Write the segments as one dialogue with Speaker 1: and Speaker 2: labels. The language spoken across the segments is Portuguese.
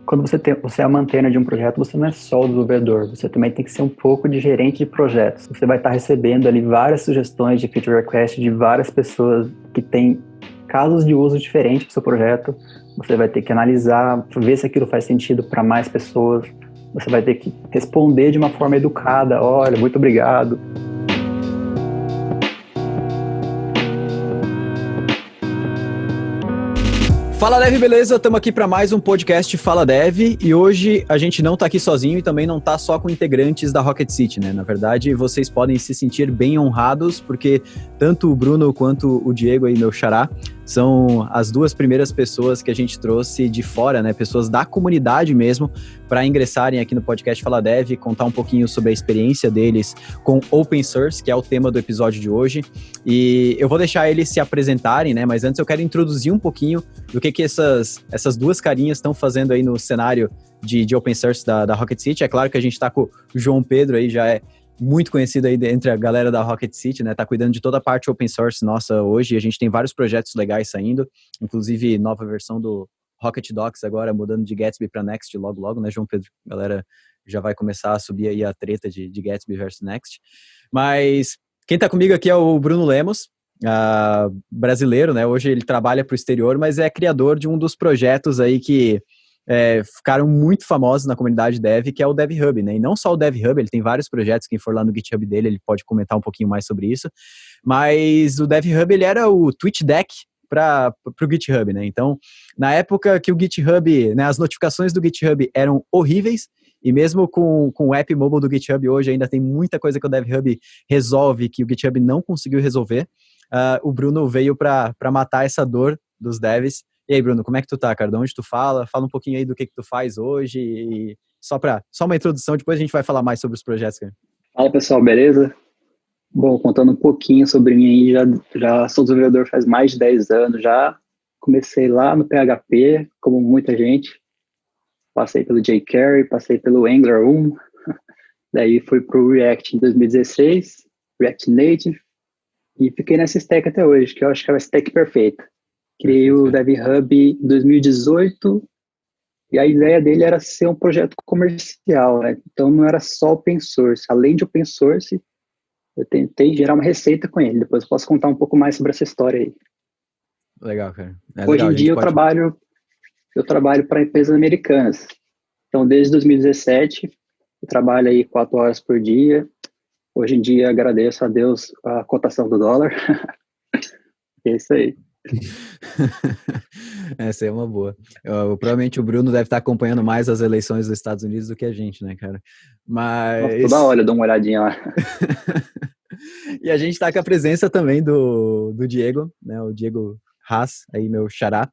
Speaker 1: quando você é a mantena de um projeto, você não é só o desenvolvedor, você também tem que ser um pouco de gerente de projetos. Você vai estar recebendo ali várias sugestões de feature request de várias pessoas que têm casos de uso diferentes para o seu projeto. Você vai ter que analisar, ver se aquilo faz sentido para mais pessoas. Você vai ter que responder de uma forma educada, olha, muito obrigado.
Speaker 2: Fala Dev, beleza? Estamos aqui para mais um podcast Fala Dev e hoje a gente não está aqui sozinho e também não está só com integrantes da Rocket City, né? Na verdade, vocês podem se sentir bem honrados porque tanto o Bruno quanto o Diego aí, meu xará, são as duas primeiras pessoas que a gente trouxe de fora, né? Pessoas da comunidade mesmo, para ingressarem aqui no podcast Fala Dev, contar um pouquinho sobre a experiência deles com Open Source, que é o tema do episódio de hoje. E eu vou deixar eles se apresentarem, né? Mas antes eu quero introduzir um pouquinho do que essas duas carinhas estão fazendo aí no cenário de Open Source da Rocket City. É claro que a gente está com o João Pedro aí, já é muito conhecido aí entre a galera da Rocket City, né? Tá cuidando de toda a parte open source nossa hoje. A gente tem vários projetos legais saindo, inclusive nova versão do Rocket Docs agora, mudando de Gatsby para Next logo, né, João Pedro? A galera já vai começar a subir aí a treta de Gatsby versus Next. Mas quem tá comigo aqui é o Bruno Lemos, brasileiro, né? Hoje ele trabalha para o exterior, mas é criador de um dos projetos aí que ficaram muito famosos na comunidade Dev, que é o DevHub, né? E não só o DevHub, ele tem vários projetos, quem for lá no GitHub dele, ele pode comentar um pouquinho mais sobre isso, mas o DevHub, ele era o TweetDeck para o GitHub, né? Então, na época que o GitHub, né, as notificações do GitHub eram horríveis, e mesmo com o app mobile do GitHub hoje, ainda tem muita coisa que o DevHub resolve que o GitHub não conseguiu resolver. O Bruno veio para matar essa dor dos devs. E aí, Bruno, como é que tu tá, cara? De onde tu fala? Fala um pouquinho aí do que tu faz hoje e só uma introdução, depois a gente vai falar mais sobre os projetos, cara.
Speaker 1: Fala, pessoal, beleza? Bom, contando um pouquinho sobre mim aí, já sou desenvolvedor faz mais de 10 anos já. Comecei lá no PHP, como muita gente. Passei pelo jQuery, passei pelo Angular 1. Daí fui pro React em 2016, React Native. E fiquei nessa stack até hoje, que eu acho que é a stack perfeita. Criei o DevHub em 2018 e a ideia dele era ser um projeto comercial, né? Então não era só open source. Além de open source, eu tentei gerar uma receita com ele. Depois eu posso contar um pouco mais sobre essa história aí.
Speaker 2: Legal, cara.
Speaker 1: Hoje em dia eu trabalho para empresas americanas. Então desde 2017 eu trabalho aí 4 horas por dia. Hoje em dia agradeço a Deus a cotação do dólar. É isso aí.
Speaker 2: Essa é uma boa. Provavelmente o Bruno deve estar acompanhando mais as eleições dos Estados Unidos do que a gente, né, cara? Mas...
Speaker 1: Nossa, toda hora eu dou uma olhadinha lá.
Speaker 2: E a gente está com a presença também do Diego, né? O Diego Haas, aí meu xará.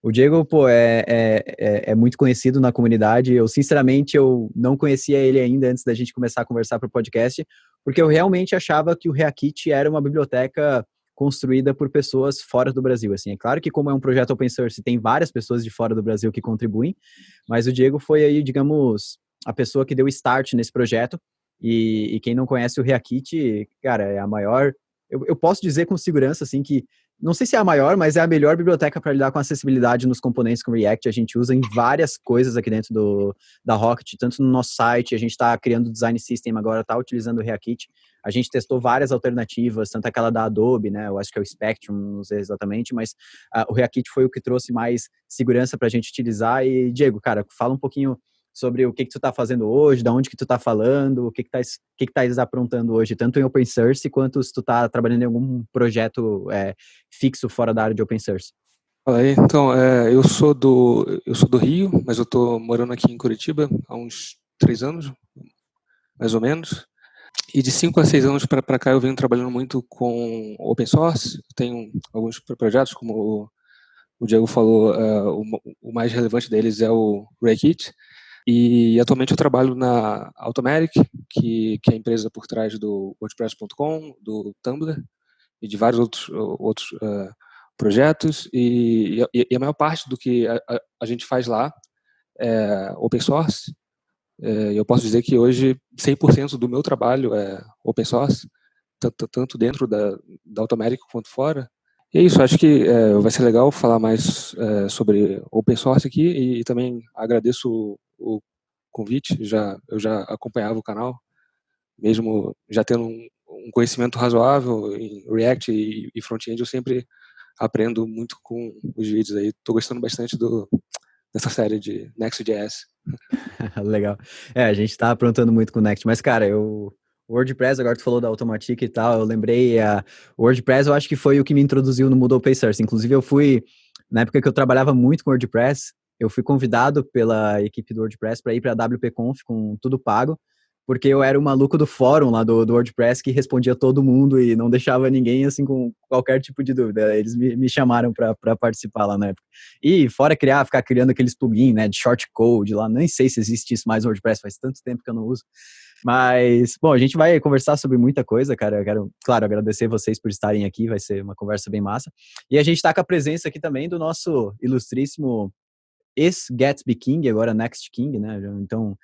Speaker 2: O Diego, pô, é muito conhecido na comunidade. Eu, sinceramente, eu não conhecia ele ainda antes da gente começar a conversar para o podcast, porque eu realmente achava que o Reakit era uma biblioteca construída por pessoas fora do Brasil, assim. É claro que como é um projeto open source, tem várias pessoas de fora do Brasil que contribuem, mas o Diego foi aí, digamos, a pessoa que deu start nesse projeto, e quem não conhece o Reakit, cara, é a maior... Eu posso dizer com segurança, assim, que não sei se é a maior, mas é a melhor biblioteca para lidar com acessibilidade nos componentes com React. A gente usa em várias coisas aqui dentro da Rocket, tanto no nosso site, a gente está criando design system agora, está utilizando o Reakit. A gente testou várias alternativas, tanto aquela da Adobe, né? Eu acho que é o Spectrum, não sei exatamente, mas o Reakit foi o que trouxe mais segurança para a gente utilizar. E, Diego, cara, fala um pouquinho sobre o que tu tá fazendo hoje, da onde que tu tá falando, o que tá aprontando hoje, tanto em open source, quanto se tu tá trabalhando em algum projeto fixo fora da área de open source.
Speaker 3: Fala aí, então, eu sou do Rio, mas eu tô morando aqui em Curitiba há uns 3 anos, mais ou menos, e de 5 a 6 anos para cá eu venho trabalhando muito com open source. Tenho alguns projetos, como o Diego falou, o mais relevante deles é o Reakit. E atualmente eu trabalho na Automatic, que é a empresa por trás do WordPress.com, do Tumblr e de vários outros projetos. E a maior parte do que a gente faz lá é open source. Eu posso dizer que hoje 100% do meu trabalho é open source, tanto dentro da Automatic quanto fora. E é isso, acho que vai ser legal falar mais sobre open source aqui e também agradeço o convite, eu já acompanhava o canal, mesmo já tendo um conhecimento razoável em React e front-end, eu sempre aprendo muito com os vídeos aí. Estou gostando bastante dessa série de Next.js.
Speaker 2: Legal. A gente tá aprontando muito com o Next, mas, cara, o WordPress, agora tu falou da Automatic e tal, eu lembrei, o WordPress eu acho que foi o que me introduziu no mundo open source. Inclusive, na época que eu trabalhava muito com WordPress, eu fui convidado pela equipe do WordPress para ir para a WPConf com tudo pago, porque eu era o maluco do fórum lá do WordPress que respondia todo mundo e não deixava ninguém, assim, com qualquer tipo de dúvida. Eles me chamaram para participar lá na época. E fora ficar criando aqueles plugins, né, de shortcode lá, nem sei se existe isso mais no WordPress, faz tanto tempo que eu não uso. Mas, bom, a gente vai conversar sobre muita coisa, cara. Eu quero, claro, agradecer vocês por estarem aqui, vai ser uma conversa bem massa. E a gente está com a presença aqui também do nosso ilustríssimo ex-Gatsby King, agora Next King, né? Então,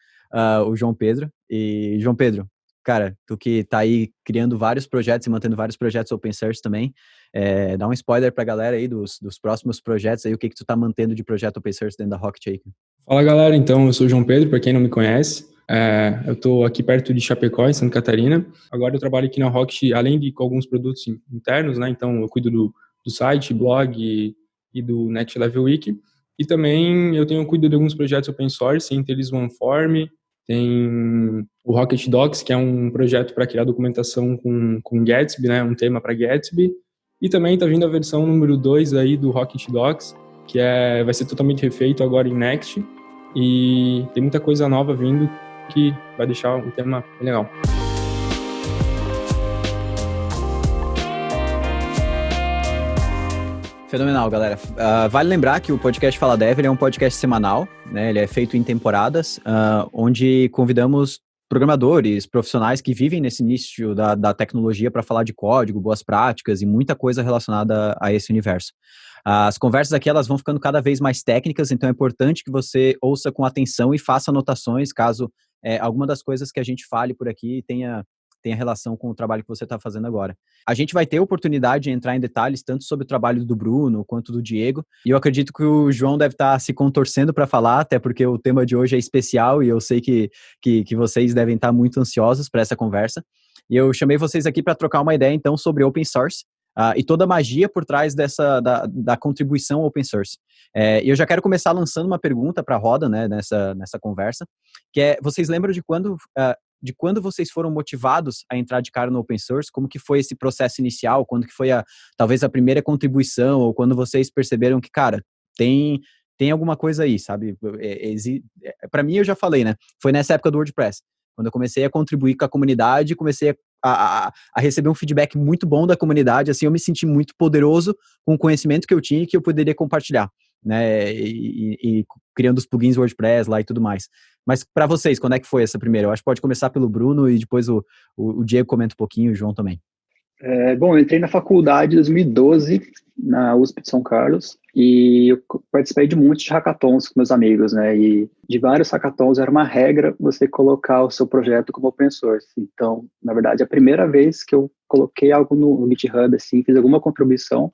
Speaker 2: o João Pedro. E, João Pedro, cara, tu que tá aí criando vários projetos e mantendo vários projetos open source também, dá um spoiler pra galera aí dos próximos projetos aí, o que tu tá mantendo de projeto open source dentro da Rocket aí.
Speaker 4: Fala galera, então eu sou o João Pedro, para quem não me conhece. Eu estou aqui perto de Chapecó, em Santa Catarina. Agora eu trabalho aqui na Rocket, além de com alguns produtos internos, né? Então eu cuido do site, blog e do Next Level Wiki. E também eu cuido de alguns projetos open source, entre eles o OneForm, tem o Rocket Docs, que é um projeto para criar documentação com Gatsby, né? Um tema para Gatsby. E também está vindo a versão número 2 aí do Rocket Docs, que vai ser totalmente refeito agora em Next, e tem muita coisa nova vindo que vai deixar o tema bem legal.
Speaker 2: Fenomenal, galera. Vale lembrar que o podcast Fala Dev é um podcast semanal, né? Ele é feito em temporadas, onde convidamos programadores, profissionais que vivem nesse nicho da tecnologia para falar de código, boas práticas e muita coisa relacionada a esse universo. As conversas aqui elas vão ficando cada vez mais técnicas, então é importante que você ouça com atenção e faça anotações caso alguma das coisas que a gente fale por aqui tenha relação com o trabalho que você está fazendo agora. A gente vai ter oportunidade de entrar em detalhes tanto sobre o trabalho do Bruno quanto do Diego, e eu acredito que o João deve estar se contorcendo para falar, até porque o tema de hoje é especial e eu sei que vocês devem estar muito ansiosos para essa conversa. E eu chamei vocês aqui para trocar uma ideia, então, sobre open source e toda a magia por trás da contribuição open source. E eu já quero começar lançando uma pergunta para a roda, né, nessa conversa, que é, vocês lembram de quando vocês foram motivados a entrar de cara no open source? Como que foi esse processo inicial? Quando que foi talvez a primeira contribuição? Ou quando vocês perceberam que, cara, tem alguma coisa aí, sabe? Para mim, eu já falei, né? Foi nessa época do WordPress. Quando eu comecei a contribuir com a comunidade, comecei a receber um feedback muito bom da comunidade, assim, eu me senti muito poderoso com o conhecimento que eu tinha e que eu poderia compartilhar, né? E criando os plugins WordPress lá e tudo mais. Mas para vocês, quando é que foi essa primeira? Eu acho que pode começar pelo Bruno e depois o Diego comenta um pouquinho e o João também.
Speaker 1: Bom, eu entrei na faculdade em 2012, na USP de São Carlos, e eu participei de um monte de hackathons com meus amigos, né? E de vários hackathons era uma regra você colocar o seu projeto como open source. Então, na verdade, a primeira vez que eu coloquei algo no GitHub, assim, fiz alguma contribuição,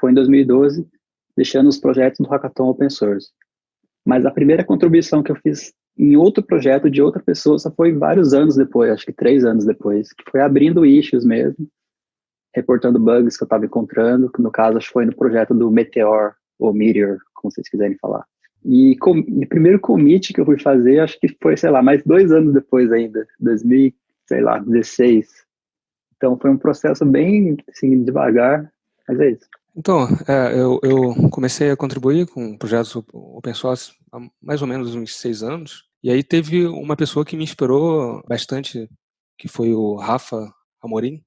Speaker 1: foi em 2012, deixando os projetos do hackathon open source. Mas a primeira contribuição que eu fiz em outro projeto de outra pessoa só foi vários anos depois, acho que 3 anos depois, que foi abrindo issues mesmo, reportando bugs que eu estava encontrando, que no caso acho que foi no projeto do Meteor, ou Meteor, como vocês quiserem falar. E o primeiro commit que eu fui fazer, acho que foi, sei lá, mais 2 anos depois ainda, 2016. Então foi um processo bem, assim, devagar, mas é isso.
Speaker 3: Então, eu comecei a contribuir com projetos open source há mais ou menos uns 6 anos, e aí teve uma pessoa que me inspirou bastante, que foi o Rafa Amorim,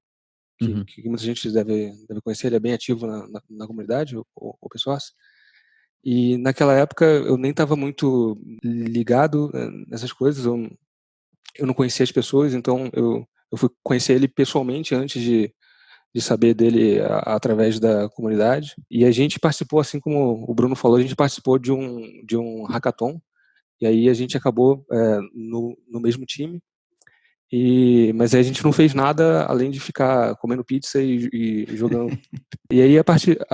Speaker 3: que muita gente deve conhecer, ele é bem ativo na comunidade, o open source. E naquela época eu nem estava muito ligado nessas coisas, eu não conhecia as pessoas, então eu fui conhecer ele pessoalmente antes de saber dele através da comunidade. E a gente participou, assim como o Bruno falou, a gente participou de um hackathon, e aí a gente acabou no mesmo time. Mas aí a gente não fez nada além de ficar comendo pizza e jogando. E aí, a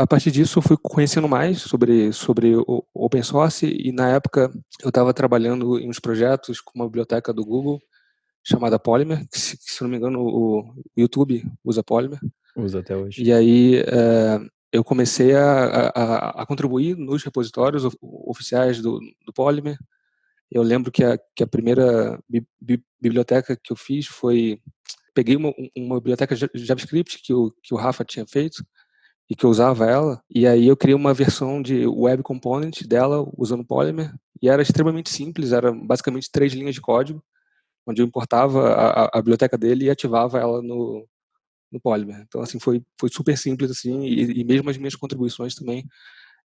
Speaker 3: partir disso, eu fui conhecendo mais sobre o open source, e na época eu estava trabalhando em uns projetos com uma biblioteca do Google chamada Polymer, que se não me engano o YouTube usa Polymer.
Speaker 2: Usa até hoje.
Speaker 3: E aí eu comecei a contribuir nos repositórios oficiais do Polymer. Eu lembro que a primeira biblioteca que eu fiz foi... Peguei uma biblioteca JavaScript que o Rafa tinha feito e que eu usava ela, e aí eu criei uma versão de web component dela usando Polymer, e era extremamente simples, era basicamente 3 linhas de código, onde eu importava a biblioteca dele e ativava ela no Polymer. Então, assim, foi super simples, assim, e mesmo as minhas contribuições também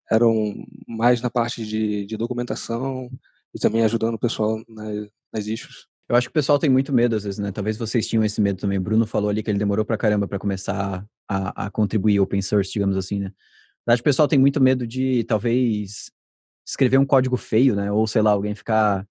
Speaker 3: eram mais na parte de documentação e também ajudando o pessoal nas issues.
Speaker 2: Eu acho que o pessoal tem muito medo às vezes, né? Talvez vocês tinham esse medo também. O Bruno falou ali que ele demorou pra caramba pra começar a contribuir open source, digamos assim, né? Na verdade, o pessoal tem muito medo de, talvez, escrever um código feio, né? Ou, sei lá, alguém ficar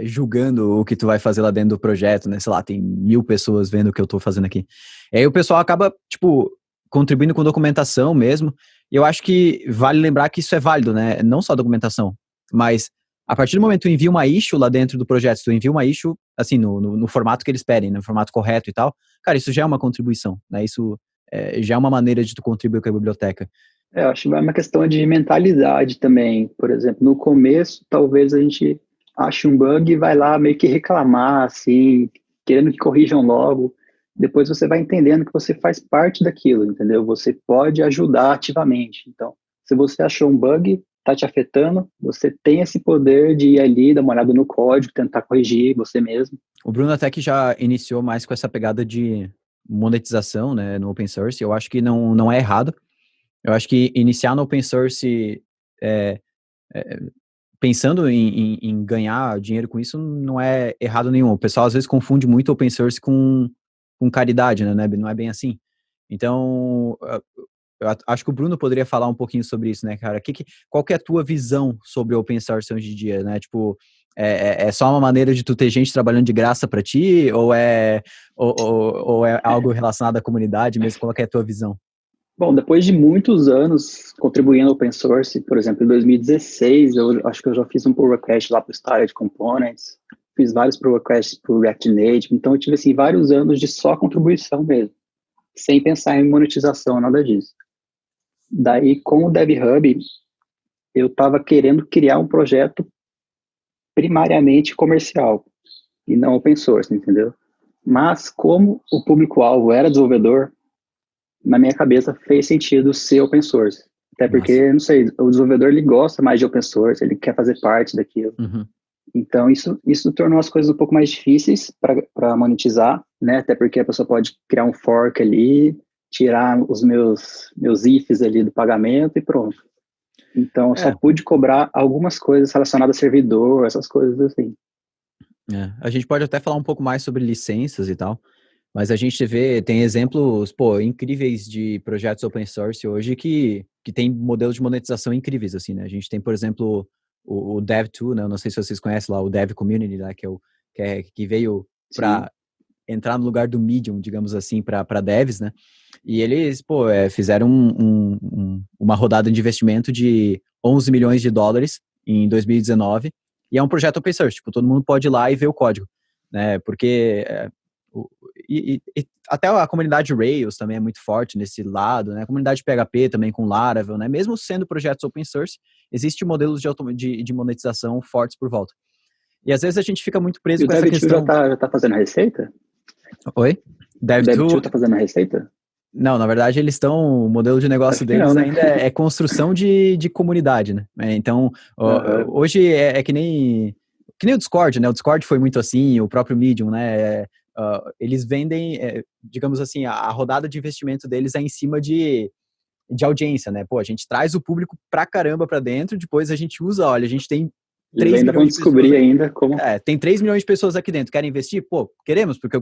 Speaker 2: julgando o que tu vai fazer lá dentro do projeto, né? Sei lá, tem 1000 pessoas vendo o que eu tô fazendo aqui. E aí o pessoal acaba, tipo, contribuindo com documentação mesmo. E eu acho que vale lembrar que isso é válido, né? Não só documentação, mas a partir do momento que tu envia uma issue lá dentro do projeto, tu envia uma issue, assim, no formato que eles pedem, no formato correto e tal, cara, isso já é uma contribuição, né? Isso já é uma maneira de tu contribuir com a biblioteca.
Speaker 1: Eu acho que é uma questão de mentalidade também. Por exemplo, no começo, talvez a gente ache um bug e vai lá meio que reclamar, assim, querendo que corrijam logo. Depois você vai entendendo que você faz parte daquilo, entendeu? Você pode ajudar ativamente. Então, se você achou um bug, está te afetando, você tem esse poder de ir ali, dar uma olhada no código, tentar corrigir você mesmo.
Speaker 2: O Bruno até que já iniciou mais com essa pegada de monetização, né, no open source. Eu acho que não é errado. Eu acho que iniciar no open source pensando em ganhar dinheiro com isso não é errado nenhum. O pessoal às vezes confunde muito open source com caridade, né? Não é bem assim. Então, eu acho que o Bruno poderia falar um pouquinho sobre isso, né, cara? Qual que é a tua visão sobre open source hoje em dia, né? Tipo, é só uma maneira de tu ter gente trabalhando de graça para ti? Ou é algo relacionado à comunidade mesmo? Qual que é a tua visão?
Speaker 1: Bom, depois de muitos anos contribuindo ao open source, por exemplo, em 2016, eu acho que eu já fiz um pull request lá para o Started Components, fiz vários pull requests para o React Native, então eu tive, assim, vários anos de só contribuição mesmo, sem pensar em monetização, nada disso. Daí, com o DevHub, eu estava querendo criar um projeto primariamente comercial, e não open source, entendeu? Mas, como o público-alvo era desenvolvedor, na minha cabeça fez sentido ser open source. Até porque, Nossa. Não sei, o desenvolvedor ele gosta mais de open source, ele quer fazer parte daquilo.
Speaker 2: Uhum.
Speaker 1: Então, isso tornou as coisas um pouco mais difíceis para monetizar, né? Até porque a pessoa pode criar um fork ali, tirar os meus ifs ali do pagamento e pronto. Então, eu só pude cobrar algumas coisas relacionadas a servidor, essas coisas assim.
Speaker 2: A gente pode até falar um pouco mais sobre licenças e tal, mas a gente tem exemplos, incríveis de projetos open source hoje que tem modelos de monetização incríveis, assim, né? A gente tem, por exemplo, o Dev2, né? Eu não sei se vocês conhecem lá, o Dev Community, né? Que veio para entrar no lugar do Medium, digamos assim, para devs, né? E eles, fizeram uma rodada de investimento de $11 milhões em 2019, e é um projeto open source, tipo, todo mundo pode ir lá e ver o código, né? Porque e até a comunidade Rails também é muito forte nesse lado, né? A comunidade PHP também com Laravel, né? Mesmo sendo projetos open source, existem modelos de monetização fortes por volta. E às vezes a gente fica muito preso com essa questão...
Speaker 1: O Dev2 já tá fazendo a receita?
Speaker 2: Oi?
Speaker 1: O Dev2 tá fazendo a receita?
Speaker 2: Não, na verdade eles estão... O modelo de negócio deles
Speaker 1: né?
Speaker 2: ainda é construção de comunidade, né? Então, hoje é que nem o Discord, né? O Discord foi muito assim, o próprio Medium, né? Eles vendem, digamos assim, a rodada de investimento deles é em cima de audiência, né? A gente traz o público pra caramba pra dentro, depois a gente usa, olha, a gente tem 3
Speaker 1: ainda
Speaker 2: milhões de pessoas.
Speaker 1: Descobrir ainda como...
Speaker 2: tem 3 milhões de pessoas aqui dentro, querem investir? Queremos, porque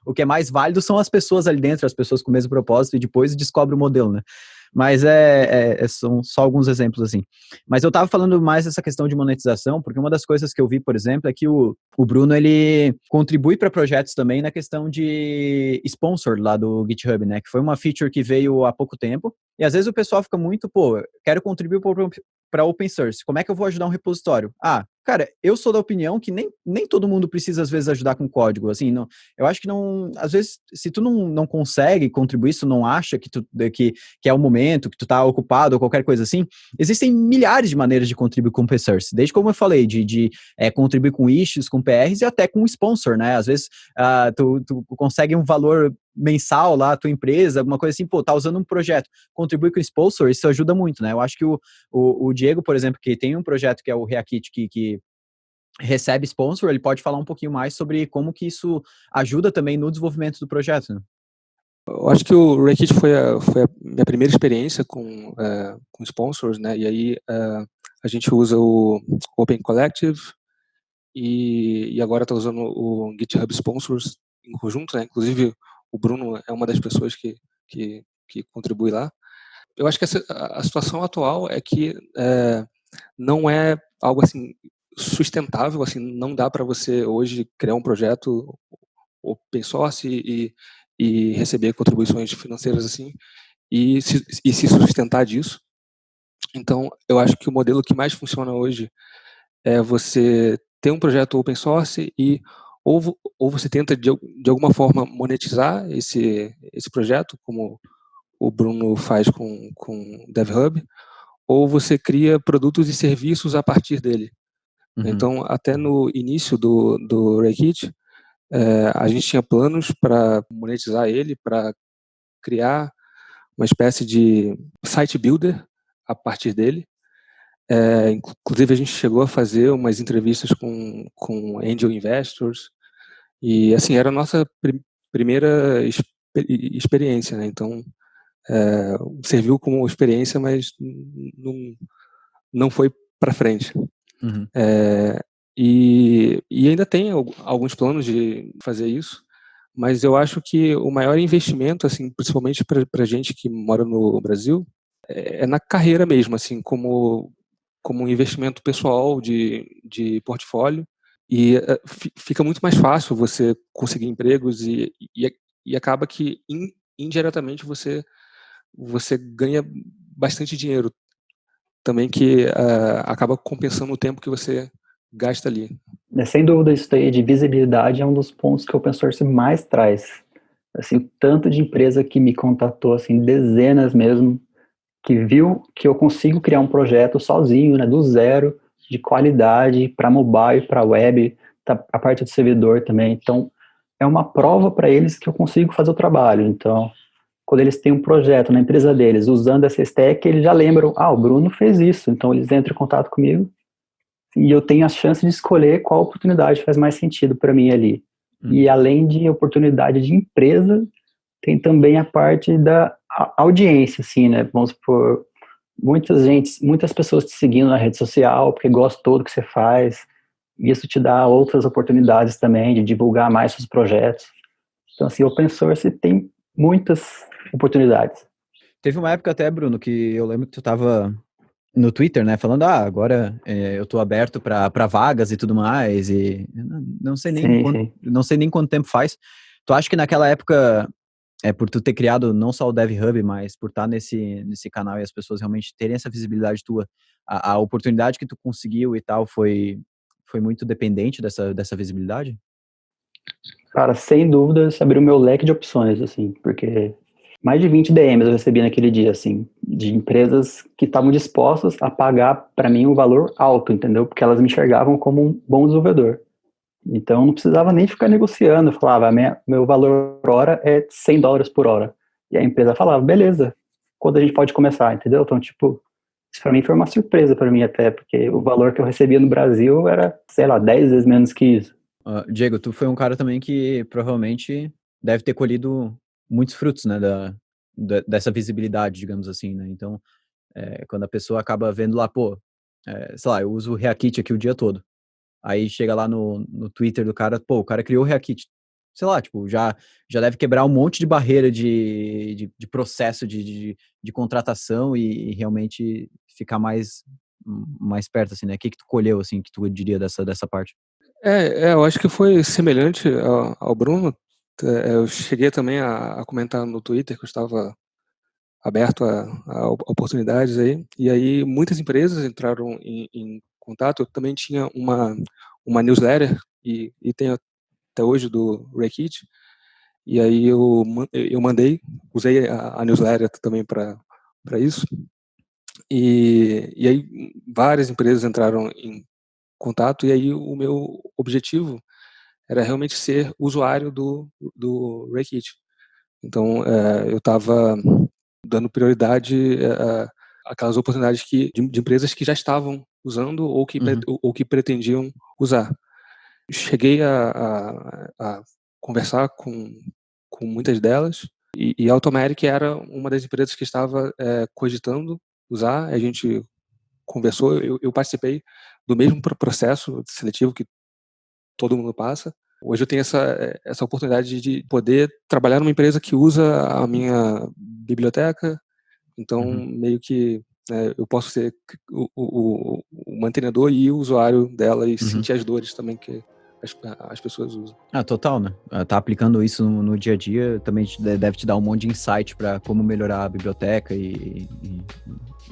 Speaker 2: o que é mais válido são as pessoas ali dentro, as pessoas com o mesmo propósito, e depois descobre o modelo, né? Mas são só alguns exemplos, assim. Mas eu tava falando mais dessa questão de monetização, porque uma das coisas que eu vi, por exemplo, é que o Bruno, ele contribui para projetos também na questão de sponsor lá do GitHub, né? Que foi uma feature que veio há pouco tempo. E às vezes o pessoal fica muito, pô, quero contribuir para open source. Como é que eu vou ajudar um repositório? Cara, eu sou da opinião que nem todo mundo precisa, às vezes, ajudar com código. Assim, não, eu acho que não. Às vezes, se tu não consegue contribuir, se tu não acha que é o momento, que tu tá ocupado ou qualquer coisa assim, existem milhares de maneiras de contribuir com open source. Desde como eu falei, de contribuir com issues, com PRs e até com sponsor, né? Às vezes, tu consegue um valor mensal lá, tua empresa, alguma coisa assim, pô, tá usando um projeto, contribui com o sponsor, isso ajuda muito, né? Eu acho que o Diego, por exemplo, que tem um projeto que é o Reakit, que recebe sponsor, ele pode falar um pouquinho mais sobre como que isso ajuda também no desenvolvimento do projeto, né?
Speaker 3: Eu acho que o Reakit foi a minha primeira experiência com sponsors, né? E aí a gente usa o Open Collective e agora está usando o GitHub Sponsors em conjunto, né? Inclusive o Bruno é uma das pessoas que contribui lá. Eu acho que a situação atual é que não é algo assim sustentável, assim, não dá para você hoje criar um projeto open source e receber contribuições financeiras assim e se sustentar disso. Então, eu acho que o modelo que mais funciona hoje é você ter um projeto open source e ou você tenta de alguma forma monetizar esse projeto, como o Bruno faz com o DevHub, ou você cria produtos e serviços a partir dele.
Speaker 2: Uhum.
Speaker 3: Então, até no início do Reakit, a gente tinha planos para monetizar ele, para criar uma espécie de site builder a partir dele. Inclusive, a gente chegou a fazer umas entrevistas com angel investors e, assim, era a nossa primeira experiência, né? Então, serviu como experiência, mas não foi para frente.
Speaker 2: Uhum.
Speaker 3: E ainda tem alguns planos de fazer isso, mas eu acho que o maior investimento, assim, principalmente para gente que mora no Brasil, é na carreira mesmo, assim, como um investimento pessoal de portfólio. E fica muito mais fácil você conseguir empregos e acaba que indiretamente você ganha bastante dinheiro também, que acaba compensando o tempo que você gasta ali.
Speaker 1: Sem dúvida, isso daí de visibilidade é um dos pontos que o open source mais traz. Assim, o tanto de empresa que me contatou, assim, dezenas mesmo, que viu que eu consigo criar um projeto sozinho, né, do zero, de qualidade, para mobile, para web, a parte do servidor também. Então, é uma prova para eles que eu consigo fazer o trabalho. Então, quando eles têm um projeto na empresa deles usando essa stack, eles já lembram, o Bruno fez isso. Então, eles entram em contato comigo e eu tenho a chance de escolher qual oportunidade faz mais sentido para mim ali. E além de oportunidade de empresa, tem também a parte da audiência, assim, né? Vamos supor, muitas pessoas te seguindo na rede social porque gostou do que você faz. Isso te dá outras oportunidades também de divulgar mais seus projetos. Então, assim, open source tem muitas oportunidades.
Speaker 2: Teve uma época até, Bruno, que eu lembro que tu tava no Twitter, né, falando, agora eu tô aberto para vagas e tudo mais, e não sei nem
Speaker 1: Sim.
Speaker 2: não sei nem quanto tempo faz. Tu acha que naquela época, por tu ter criado não só o DevHub, mas por estar nesse canal e as pessoas realmente terem essa visibilidade tua, a oportunidade que tu conseguiu e tal foi muito dependente dessa visibilidade?
Speaker 1: Cara, sem dúvida, isso abriu meu leque de opções, assim, porque mais de 20 DMs eu recebi naquele dia, assim, de empresas que estavam dispostas a pagar para mim um valor alto, entendeu? Porque elas me enxergavam como um bom desenvolvedor. Então, não precisava nem ficar negociando. Eu falava, meu valor por hora é $100 por hora. E a empresa falava, beleza, quando a gente pode começar, entendeu? Então, tipo, isso para mim foi uma surpresa para mim até, porque o valor que eu recebia no Brasil era, sei lá, 10 vezes menos que isso.
Speaker 2: Diego, tu foi um cara também que provavelmente deve ter colhido muitos frutos, né, dessa visibilidade, digamos assim, né? Então, quando a pessoa acaba vendo lá, pô, sei lá, eu uso o Reakit aqui o dia todo. Aí chega lá no Twitter do cara, pô, o cara criou o Reakit. sei lá, tipo, já deve quebrar um monte de barreira de processo de contratação e realmente ficar mais perto, assim, né? O que tu colheu, assim, que tu diria dessa parte?
Speaker 3: Eu acho que foi semelhante ao Bruno. Eu cheguei também a comentar no Twitter que eu estava aberto a oportunidades aí, e aí muitas empresas entraram em contato. Eu também tinha uma newsletter, e tenho até hoje, do Rekit, e aí eu mandei, usei a newsletter também para isso, e aí várias empresas entraram em contato, e aí o meu objetivo era realmente ser usuário do Rekit. Então, eu estava dando prioridade àquelas oportunidades de empresas que já estavam usando
Speaker 2: Uhum.
Speaker 3: ou que pretendiam usar. Cheguei a conversar com muitas delas, e a Automatic era uma das empresas que estava cogitando usar. A gente conversou, eu participei do mesmo processo seletivo que todo mundo passa. Hoje eu tenho essa oportunidade de poder trabalhar numa empresa que usa a minha biblioteca, então
Speaker 2: Uhum.
Speaker 3: meio que eu posso ser o mantenedor e o usuário dela, e
Speaker 2: Uhum.
Speaker 3: sentir as dores também que as pessoas usam.
Speaker 2: Ah, total, né? Tá aplicando isso no dia a dia, também deve te dar um monte de insight para como melhorar a biblioteca e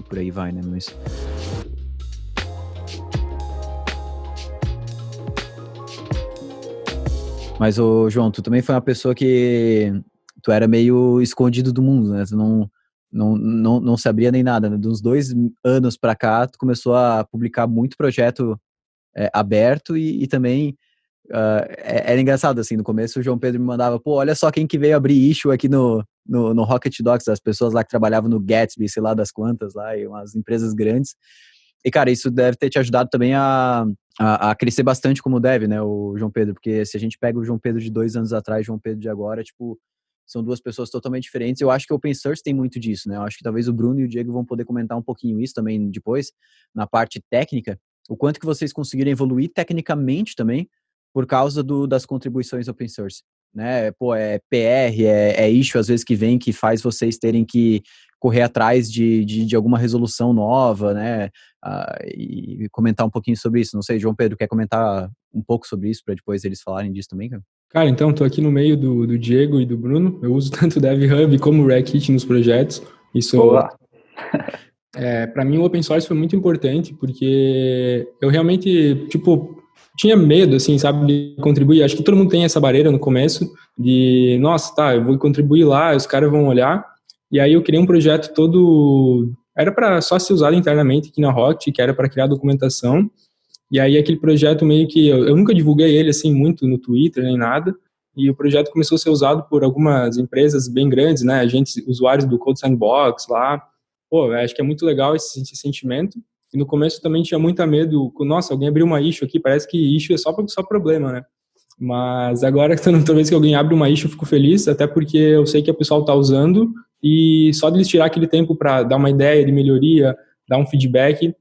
Speaker 2: por aí vai, né? Mas, ô, João, tu também foi uma pessoa que tu era meio escondido do mundo, né? Tu não sabia nem nada, né? De uns 2 anos pra cá, tu começou a publicar muito projeto aberto e também era engraçado, assim, no começo o João Pedro me mandava, pô, olha só quem que veio abrir issue aqui no Rocket Docs, as pessoas lá que trabalhavam no Gatsby, sei lá das quantas lá, e umas empresas grandes. E, cara, isso deve ter te ajudado também a crescer bastante como deve, né, o João Pedro, porque se a gente pega o João Pedro de 2 anos atrás e o João Pedro de agora, tipo, são duas pessoas totalmente diferentes. Eu acho que o open source tem muito disso, né, eu acho que talvez o Bruno e o Diego vão poder comentar um pouquinho isso também depois, na parte técnica, o quanto que vocês conseguiram evoluir tecnicamente também, por causa das contribuições open source, né, pô, PR, issue às vezes que vem, que faz vocês terem que correr atrás de alguma resolução nova, né, e comentar um pouquinho sobre isso. Não sei, João Pedro, quer comentar um pouco sobre isso para depois eles falarem disso também, cara?
Speaker 4: Cara, então, estou aqui no meio do Diego e do Bruno. Eu uso tanto o DevHub como o Rekit nos projetos. Isso,
Speaker 1: Boa.
Speaker 4: para mim, o open source foi muito importante, porque eu realmente, tipo, tinha medo, assim, sabe, de contribuir. Acho que todo mundo tem essa barreira no começo de, nossa, tá, eu vou contribuir lá, os caras vão olhar. E aí eu criei um projeto todo... Era para só ser usado internamente aqui na Rocket, que era para criar documentação. E aí aquele projeto meio que... Eu nunca divulguei ele, assim, muito no Twitter, nem nada. E o projeto começou a ser usado por algumas empresas bem grandes, né? Usuários do Code Sandbox lá. Pô, eu acho que é muito legal esse sentimento. E no começo também tinha muito medo. Nossa, alguém abriu uma issue aqui, parece que issue é só problema, né? Mas agora, toda vez que alguém abre uma issue, eu fico feliz, até porque eu sei que o pessoal está usando, e só de eles tirar aquele tempo para dar uma ideia de melhoria, dar um feedback,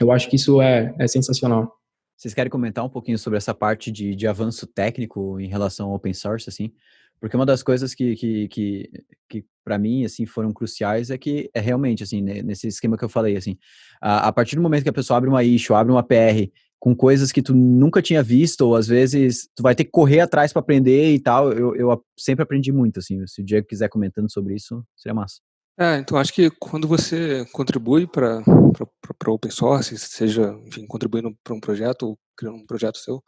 Speaker 4: eu acho que isso é sensacional.
Speaker 2: Vocês querem comentar um pouquinho sobre essa parte de avanço técnico em relação ao open source, assim? Porque uma das coisas que para mim, assim, foram cruciais é que é realmente, assim, nesse esquema que eu falei, assim, a partir do momento que a pessoa abre uma issue, abre uma PR com coisas que tu nunca tinha visto, ou às vezes tu vai ter que correr atrás para aprender e tal, eu sempre aprendi muito, assim, se o Diego quiser comentando sobre isso, seria massa.
Speaker 3: Então acho que quando você contribui para open source, seja, enfim, contribuindo para um projeto ou criando um projeto seu,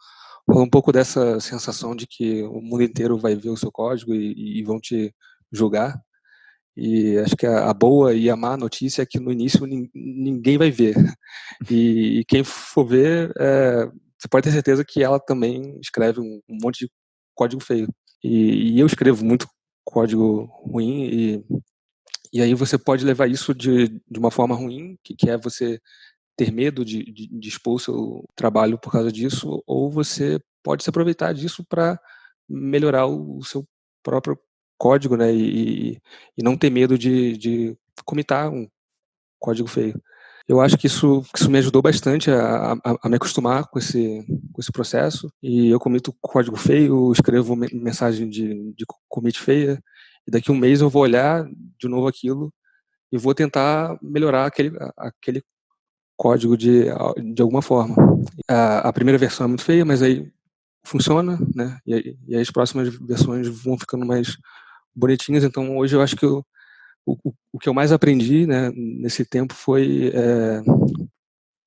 Speaker 3: rola um pouco dessa sensação de que o mundo inteiro vai ver o seu código e vão te julgar. E acho que a boa e a má notícia é que no início ninguém vai ver. E quem for ver, você pode ter certeza que ela também escreve um monte de código feio. E eu escrevo muito código ruim, e aí você pode levar isso de uma forma ruim, que é você ter medo de expor o seu trabalho por causa disso, ou você pode se aproveitar disso para melhorar o seu próprio código, né? E não ter medo de comitar um código feio. Eu acho que isso me ajudou bastante a me acostumar com esse processo. E eu comito código feio, escrevo mensagem de commit feia, e daqui a um mês eu vou olhar de novo aquilo e vou tentar melhorar aquele código de alguma forma. A primeira versão é muito feia, mas aí funciona, né? E aí as próximas versões vão ficando mais bonitinhas. Então hoje eu acho que o que eu mais aprendi, né, nesse tempo foi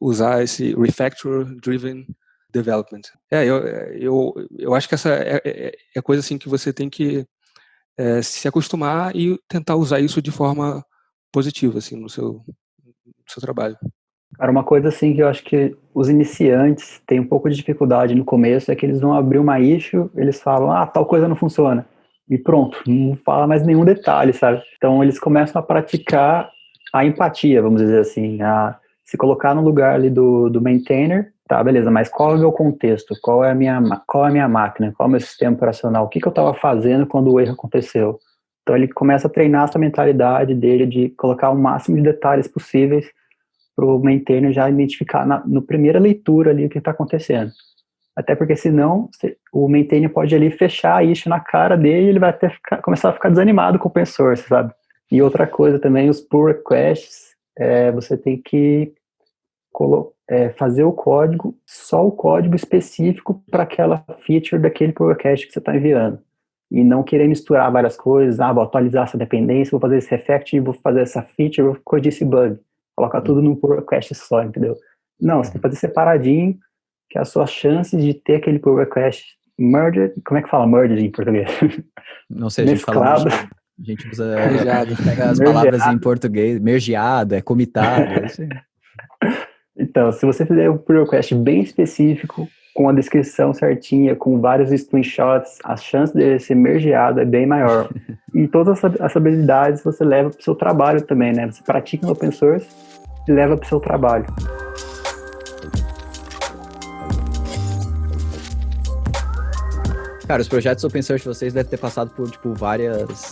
Speaker 3: usar esse refactor-driven development. Eu acho que essa é coisa assim que você tem que se acostumar e tentar usar isso de forma positiva assim no seu trabalho.
Speaker 1: Cara, uma coisa assim que eu acho que os iniciantes têm um pouco de dificuldade no começo é que eles vão abrir uma issue, eles falam, tal coisa não funciona. E pronto, não fala mais nenhum detalhe, sabe? Então eles começam a praticar a empatia, vamos dizer assim, a se colocar no lugar ali do maintainer, tá, beleza, mas qual é o meu contexto? Qual é a minha máquina? Qual é o meu sistema operacional? O que eu estava fazendo quando o erro aconteceu? Então ele começa a treinar essa mentalidade dele de colocar o máximo de detalhes possíveis para o maintainer já identificar na primeira leitura ali o que está acontecendo. Até porque senão o maintainer pode ali fechar isso na cara dele e ele vai até começar a ficar desanimado com o open source, sabe? E outra coisa também, os pull requests, você tem que fazer o código, só o código específico para aquela feature daquele pull request que você está enviando. E não querer misturar várias coisas, vou atualizar essa dependência, vou fazer esse refactor, vou fazer essa feature, vou corrigir esse bug. Colocar tudo num pull request só, entendeu? Não, você tem que fazer separadinho, que as suas chances de ter aquele pull request merged, como é que fala merged em português?
Speaker 2: Não sei, a gente fala a gente usa, a gente pega as palavras em português, mergeado, comitado, é isso aí.
Speaker 1: Então, se você fizer um pull request bem específico, com a descrição certinha, com vários screenshots, a chance de ser mergeado é bem maior. E todas essas habilidades você leva para o seu trabalho também, né? Você pratica no open source e leva para o seu trabalho.
Speaker 2: Cara, os projetos open source de vocês devem ter passado por, tipo, vários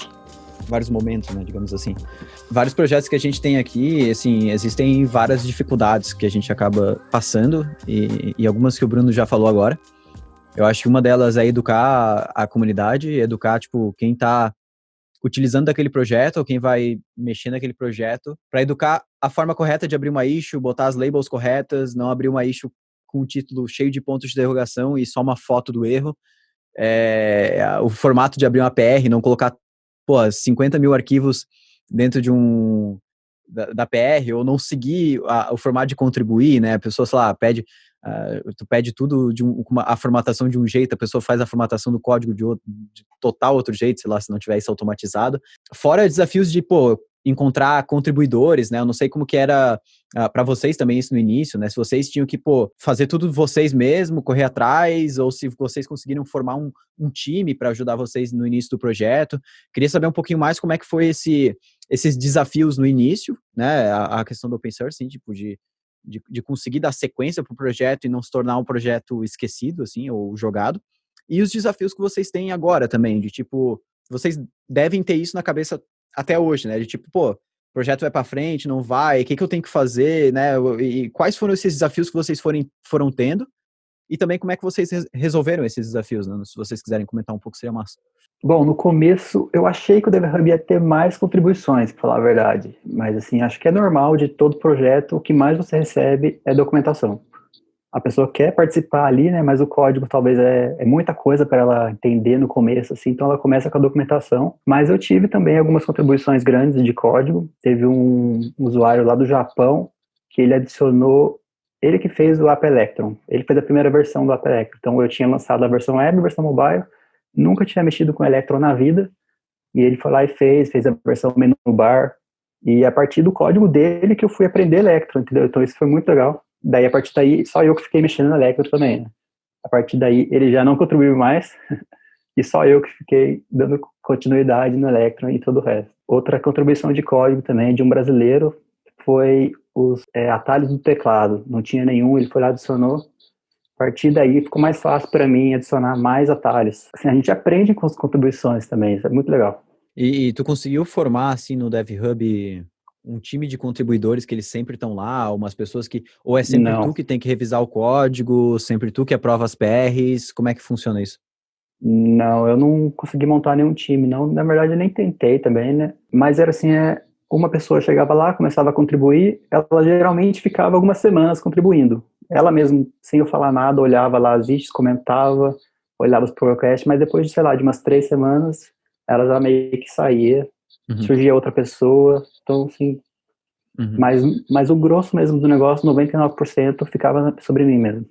Speaker 2: momentos, né, digamos assim. Vários projetos que a gente tem aqui, assim, existem várias dificuldades que a gente acaba passando e algumas que o Bruno já falou agora. Eu acho que uma delas é educar a comunidade, educar, tipo, quem tá utilizando aquele projeto ou quem vai mexer naquele projeto, para educar a forma correta de abrir uma issue, botar as labels corretas, não abrir uma issue com um título cheio de pontos de interrogação e só uma foto do erro. O formato de abrir uma PR, não colocar 50 mil arquivos dentro de da PR, ou não seguir o formato de contribuir, né? A pessoa, sei lá, tu pede tudo a formatação de um jeito, a pessoa faz a formatação do código de total outro jeito, sei lá, se não tiver isso automatizado. Fora desafios de, encontrar contribuidores, né? Eu não sei como que era para vocês também isso no início, né? Se vocês tinham que, fazer tudo vocês mesmos, correr atrás, ou se vocês conseguiram formar um time para ajudar vocês no início do projeto. Queria saber um pouquinho mais como é que foi esses desafios no início, né? A questão do open source, assim, tipo, de conseguir dar sequência para o projeto e não se tornar um projeto esquecido, assim, ou jogado. E os desafios que vocês têm agora também, de tipo, vocês devem ter isso na cabeça até hoje, né? De tipo, o projeto vai para frente, não vai, o que eu tenho que fazer, né? E quais foram esses desafios que vocês foram tendo? E também como é que vocês resolveram esses desafios, né? Se vocês quiserem comentar um pouco, seria massa.
Speaker 1: Bom, no começo eu achei que o DevHub ia ter mais contribuições, para falar a verdade. Mas assim, acho que é normal de todo projeto, o que mais você recebe é documentação. A pessoa quer participar ali, né, mas o código talvez é muita coisa para ela entender no começo, assim, então ela começa com a documentação. Mas eu tive também algumas contribuições grandes de código. Teve um usuário lá do Japão que ele que fez o App Electron. Ele fez a primeira versão do App Electron. Então eu tinha lançado a versão web, a versão mobile, nunca tinha mexido com Electron na vida, e ele foi lá e fez a versão menu bar, e a partir do código dele que eu fui aprender Electron, entendeu? Então isso foi muito legal. Daí, a partir daí, só eu que fiquei mexendo no Electron também, né? A partir daí, ele já não contribuiu mais, e só eu que fiquei dando continuidade no Electron e todo o resto. Outra contribuição de código também, de um brasileiro, foi os atalhos do teclado. Não tinha nenhum, ele foi lá e adicionou. A partir daí, ficou mais fácil para mim adicionar mais atalhos. Assim, a gente aprende com as contribuições também, isso é muito legal.
Speaker 2: E tu conseguiu formar, assim, no DevHub um time de contribuidores que eles sempre estão lá, umas pessoas que... Ou é sempre
Speaker 1: Não,
Speaker 2: tu que tem que revisar o código, sempre tu que aprova as PRs? Como é que funciona isso?
Speaker 1: não, eu não consegui montar nenhum time, não. Na verdade, eu nem tentei também, né? Mas era assim, uma pessoa chegava lá, começava a contribuir, ela geralmente ficava algumas semanas contribuindo. Ela mesmo, sem eu falar nada, olhava lá as issues, comentava, olhava os pull requests, mas depois de, sei lá, de umas 3 semanas, ela já meio que saía,
Speaker 2: Uhum,
Speaker 1: surgia outra pessoa, então, assim,
Speaker 2: uhum.
Speaker 1: mas o grosso mesmo do negócio, 99%, ficava sobre mim mesmo.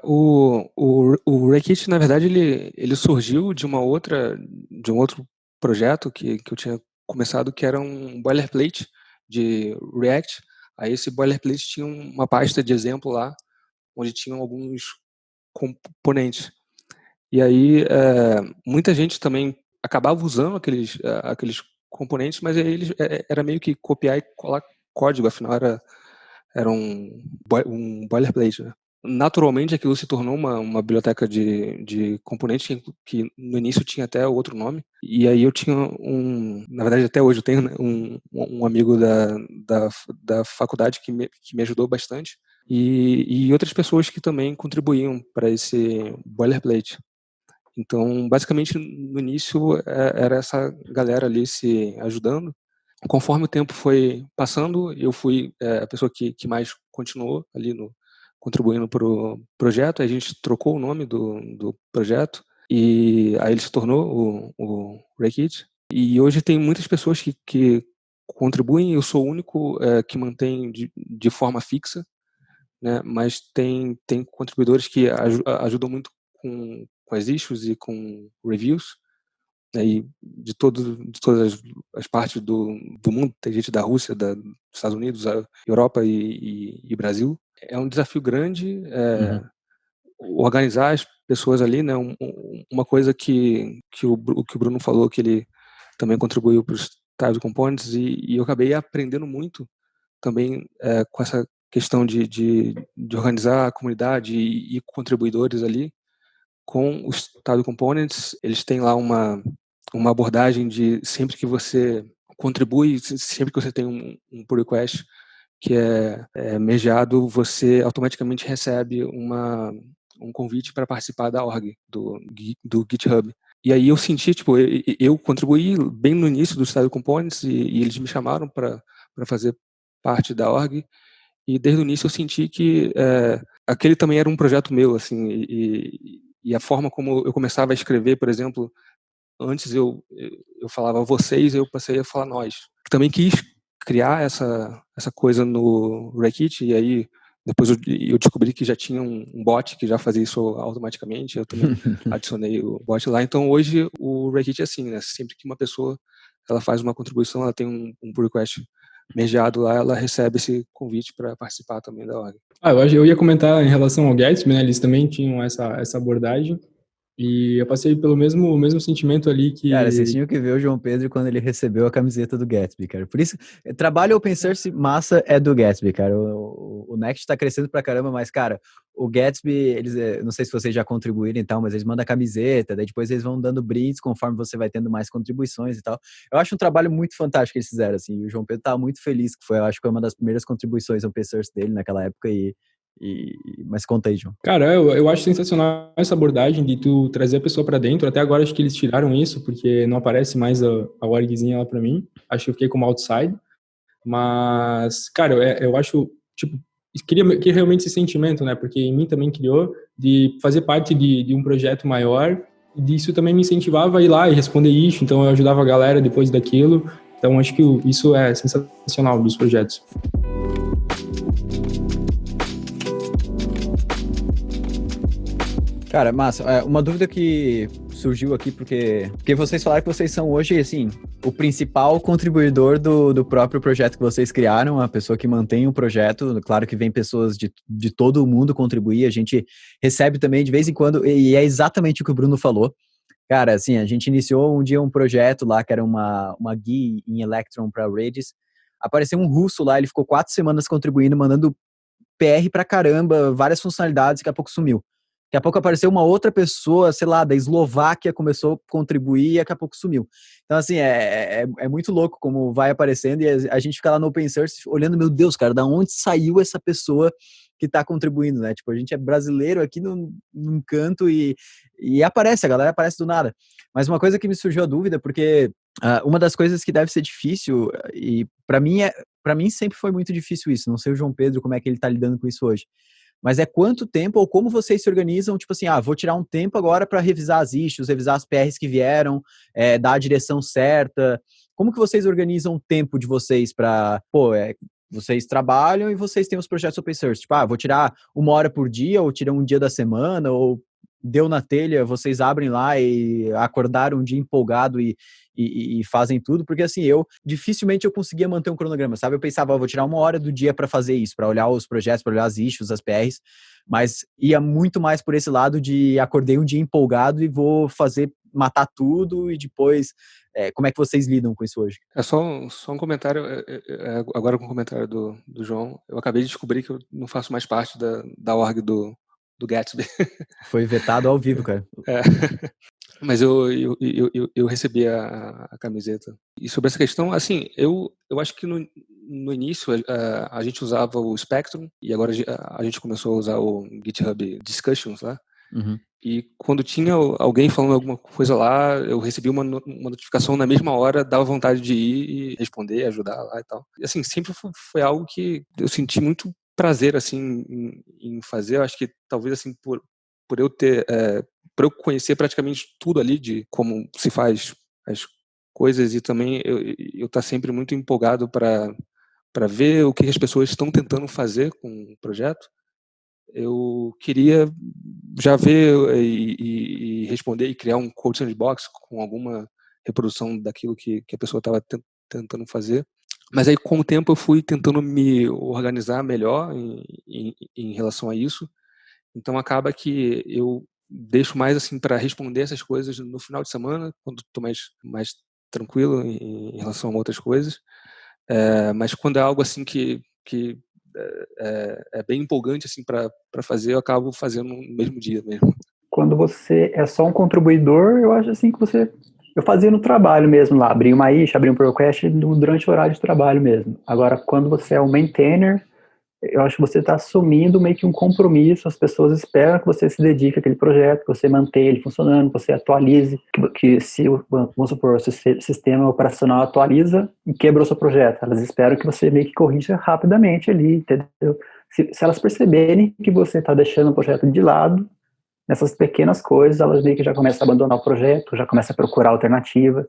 Speaker 3: O Rekit, na verdade, ele surgiu de de um outro projeto que eu tinha começado, que era um boilerplate de React. Aí esse boilerplate tinha uma pasta de exemplo lá, onde tinham alguns componentes. E aí muita gente também acabava usando aqueles componentes, mas aí era meio que copiar e colar código, afinal era um boilerplate, né? Naturalmente, aquilo se tornou uma biblioteca de componentes que no início tinha até outro nome. E aí eu tinha na verdade até hoje eu tenho, né, um amigo da faculdade que me ajudou bastante. E outras pessoas que também contribuíam para esse boilerplate. Então, basicamente, no início era essa galera ali se ajudando. Conforme o tempo foi passando, eu fui a pessoa que mais continuou ali contribuindo para o projeto. A gente trocou o nome do projeto e aí ele se tornou o Rekit. E hoje tem muitas pessoas que contribuem. Eu sou o único que mantém de forma fixa, né? Mas tem contribuidores que ajudam muito com as issues e com reviews, né? E de todas as partes do mundo, tem gente da Rússia, dos Estados Unidos, a Europa e Brasil. É um desafio grande
Speaker 2: Uhum.
Speaker 3: organizar as pessoas ali, né? Uma coisa que o Bruno falou, que ele também contribuiu para os Tiles Components, e eu acabei aprendendo muito também com essa questão de organizar a comunidade e contribuidores ali. Com os Tile Components, eles têm lá uma abordagem de sempre que você contribui, sempre que você tem um pull request que é mergeado, você automaticamente recebe um convite para participar da org, do GitHub. E aí eu senti, tipo, eu contribuí bem no início do Style Components e eles me chamaram para fazer parte da org. E desde o início eu senti que aquele também era um projeto meu, assim, e a forma como eu começava a escrever, por exemplo, antes eu falava vocês, eu passei a falar nós. Também quis criar essa coisa no Rekit, e aí depois eu descobri que já tinha um bot que já fazia isso automaticamente, eu também adicionei o bot lá. Então hoje o Rekit é assim, né? Sempre que uma pessoa ela faz uma contribuição, ela tem um pull request mergeado lá, ela recebe esse convite para participar também da org.
Speaker 4: Eu ia comentar em relação ao Gatsby, né? Eles também tinham essa abordagem. E eu passei pelo mesmo sentimento ali
Speaker 2: Cara, vocês
Speaker 4: que...
Speaker 2: tinham que ver o João Pedro quando ele recebeu a camiseta do Gatsby, cara. Por isso, trabalho open source massa é do Gatsby, cara. O Next tá crescendo pra caramba, mas, cara, o Gatsby, eles, não sei se vocês já contribuíram e tal, mas eles mandam a camiseta, daí depois eles vão dando brindes conforme você vai tendo mais contribuições e tal. Eu acho um trabalho muito fantástico que eles fizeram, assim. E o João Pedro tá muito feliz, que foi, eu acho que foi uma das primeiras contribuições open source dele naquela época mas conta aí, João.
Speaker 4: Cara, eu acho sensacional essa abordagem de tu trazer a pessoa para dentro. Até agora acho que eles tiraram isso, porque não aparece mais a orgzinha lá para mim. Acho que eu fiquei como outside. Mas, cara, eu acho, tipo, queria realmente esse sentimento, né? Porque em mim também criou de fazer parte de um projeto maior. E disso também me incentivava a ir lá e responder isso. Então eu ajudava a galera depois daquilo. Então acho que isso é sensacional dos projetos.
Speaker 2: Cara, massa. Uma dúvida que surgiu aqui, porque vocês falaram que vocês são hoje, assim, o principal contribuidor do próprio projeto que vocês criaram, a pessoa que mantém o projeto. Claro que vem pessoas de todo o mundo contribuir, a gente recebe também de vez em quando, e é exatamente o que o Bruno falou. Cara, assim, a gente iniciou um dia um projeto lá, que era uma GUI em Electron para Redis. Apareceu um russo lá, ele ficou 4 semanas contribuindo, mandando PR pra caramba, várias funcionalidades, daqui a pouco sumiu. Daqui a pouco apareceu uma outra pessoa, sei lá, da Eslováquia, começou a contribuir e daqui a pouco sumiu. Então, assim, é muito louco como vai aparecendo e a gente fica lá no open source olhando, meu Deus, cara, da onde saiu essa pessoa que tá contribuindo, né? Tipo, a gente é brasileiro aqui num canto e aparece, a galera aparece do nada. Mas uma coisa que me surgiu a dúvida, porque uma das coisas que deve ser difícil, e para mim sempre foi muito difícil isso, não sei o João Pedro como é que ele tá lidando com isso hoje. Mas é quanto tempo ou como vocês se organizam, tipo assim, vou tirar um tempo agora para revisar as issues, revisar as PRs que vieram, dar a direção certa. Como que vocês organizam o tempo de vocês para, vocês trabalham e vocês têm os projetos open source. Tipo, vou tirar 1 hora por dia, ou tirar um dia da semana, ou deu na telha, vocês abrem lá e acordaram um dia empolgado e fazem tudo, porque assim, dificilmente eu conseguia manter um cronograma, sabe? Eu pensava, vou tirar 1 hora do dia para fazer isso, para olhar os projetos, para olhar as issues, as PRs, mas ia muito mais por esse lado de acordei um dia empolgado e vou matar tudo e depois, como é que vocês lidam com isso hoje?
Speaker 3: É só um comentário, agora com o comentário do João, eu acabei de descobrir que eu não faço mais parte da org do Gatsby.
Speaker 2: Foi vetado ao vivo, cara.
Speaker 3: Mas eu recebi a camiseta. E sobre essa questão, assim, eu acho que no início a gente usava o Spectrum e agora a gente começou a usar o GitHub Discussions lá.
Speaker 2: Uhum.
Speaker 3: E quando tinha alguém falando alguma coisa lá, eu recebi uma notificação na mesma hora, dava vontade de ir e responder, ajudar lá e tal. E, assim, sempre foi algo que eu senti muito prazer, assim, em fazer. Eu acho que talvez, assim, por eu ter... por eu conhecer praticamente tudo ali de como se faz as coisas e também eu estar sempre muito empolgado para ver o que as pessoas estão tentando fazer com o projeto. Eu queria já ver e responder e criar um code sandbox com alguma reprodução daquilo que a pessoa estava tentando fazer. Mas aí, com o tempo, eu fui tentando me organizar melhor em relação a isso. Então, acaba que eu deixo mais assim para responder essas coisas no final de semana, quando estou mais tranquilo em relação a outras coisas. Mas quando é algo assim que é bem empolgante assim para fazer, eu acabo fazendo no mesmo dia mesmo.
Speaker 1: Quando você é só um contribuidor, eu acho assim que eu fazia no trabalho mesmo lá, abria uma issue, abria um pull request durante o horário de trabalho mesmo. Agora, quando você é um maintainer, eu acho que você está assumindo meio que um compromisso, as pessoas esperam que você se dedique àquele projeto, que você mantenha ele funcionando, que você atualize, que se, vamos supor, o sistema operacional atualiza e quebrou seu projeto, elas esperam que você meio que corrija rapidamente ali, entendeu? Se elas perceberem que você está deixando o projeto de lado, nessas pequenas coisas, elas meio que já começam a abandonar o projeto, já começam a procurar alternativa.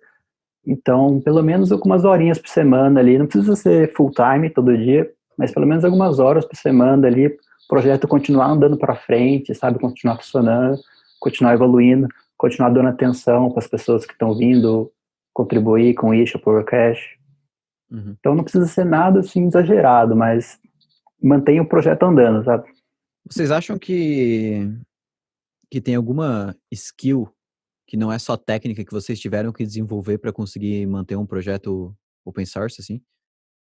Speaker 1: Então, pelo menos algumas horinhas por semana ali, não precisa ser full time todo dia, mas pelo menos algumas horas por semana ali, o projeto continuar andando para frente, sabe, continuar funcionando, continuar evoluindo, continuar dando atenção para as pessoas que estão vindo contribuir com issue, pull request.
Speaker 2: Uhum.
Speaker 1: Então não precisa ser nada assim exagerado, mas mantenha o projeto andando, sabe?
Speaker 2: Vocês acham que tem alguma skill que não é só técnica que vocês tiveram que desenvolver para conseguir manter um projeto open source, assim?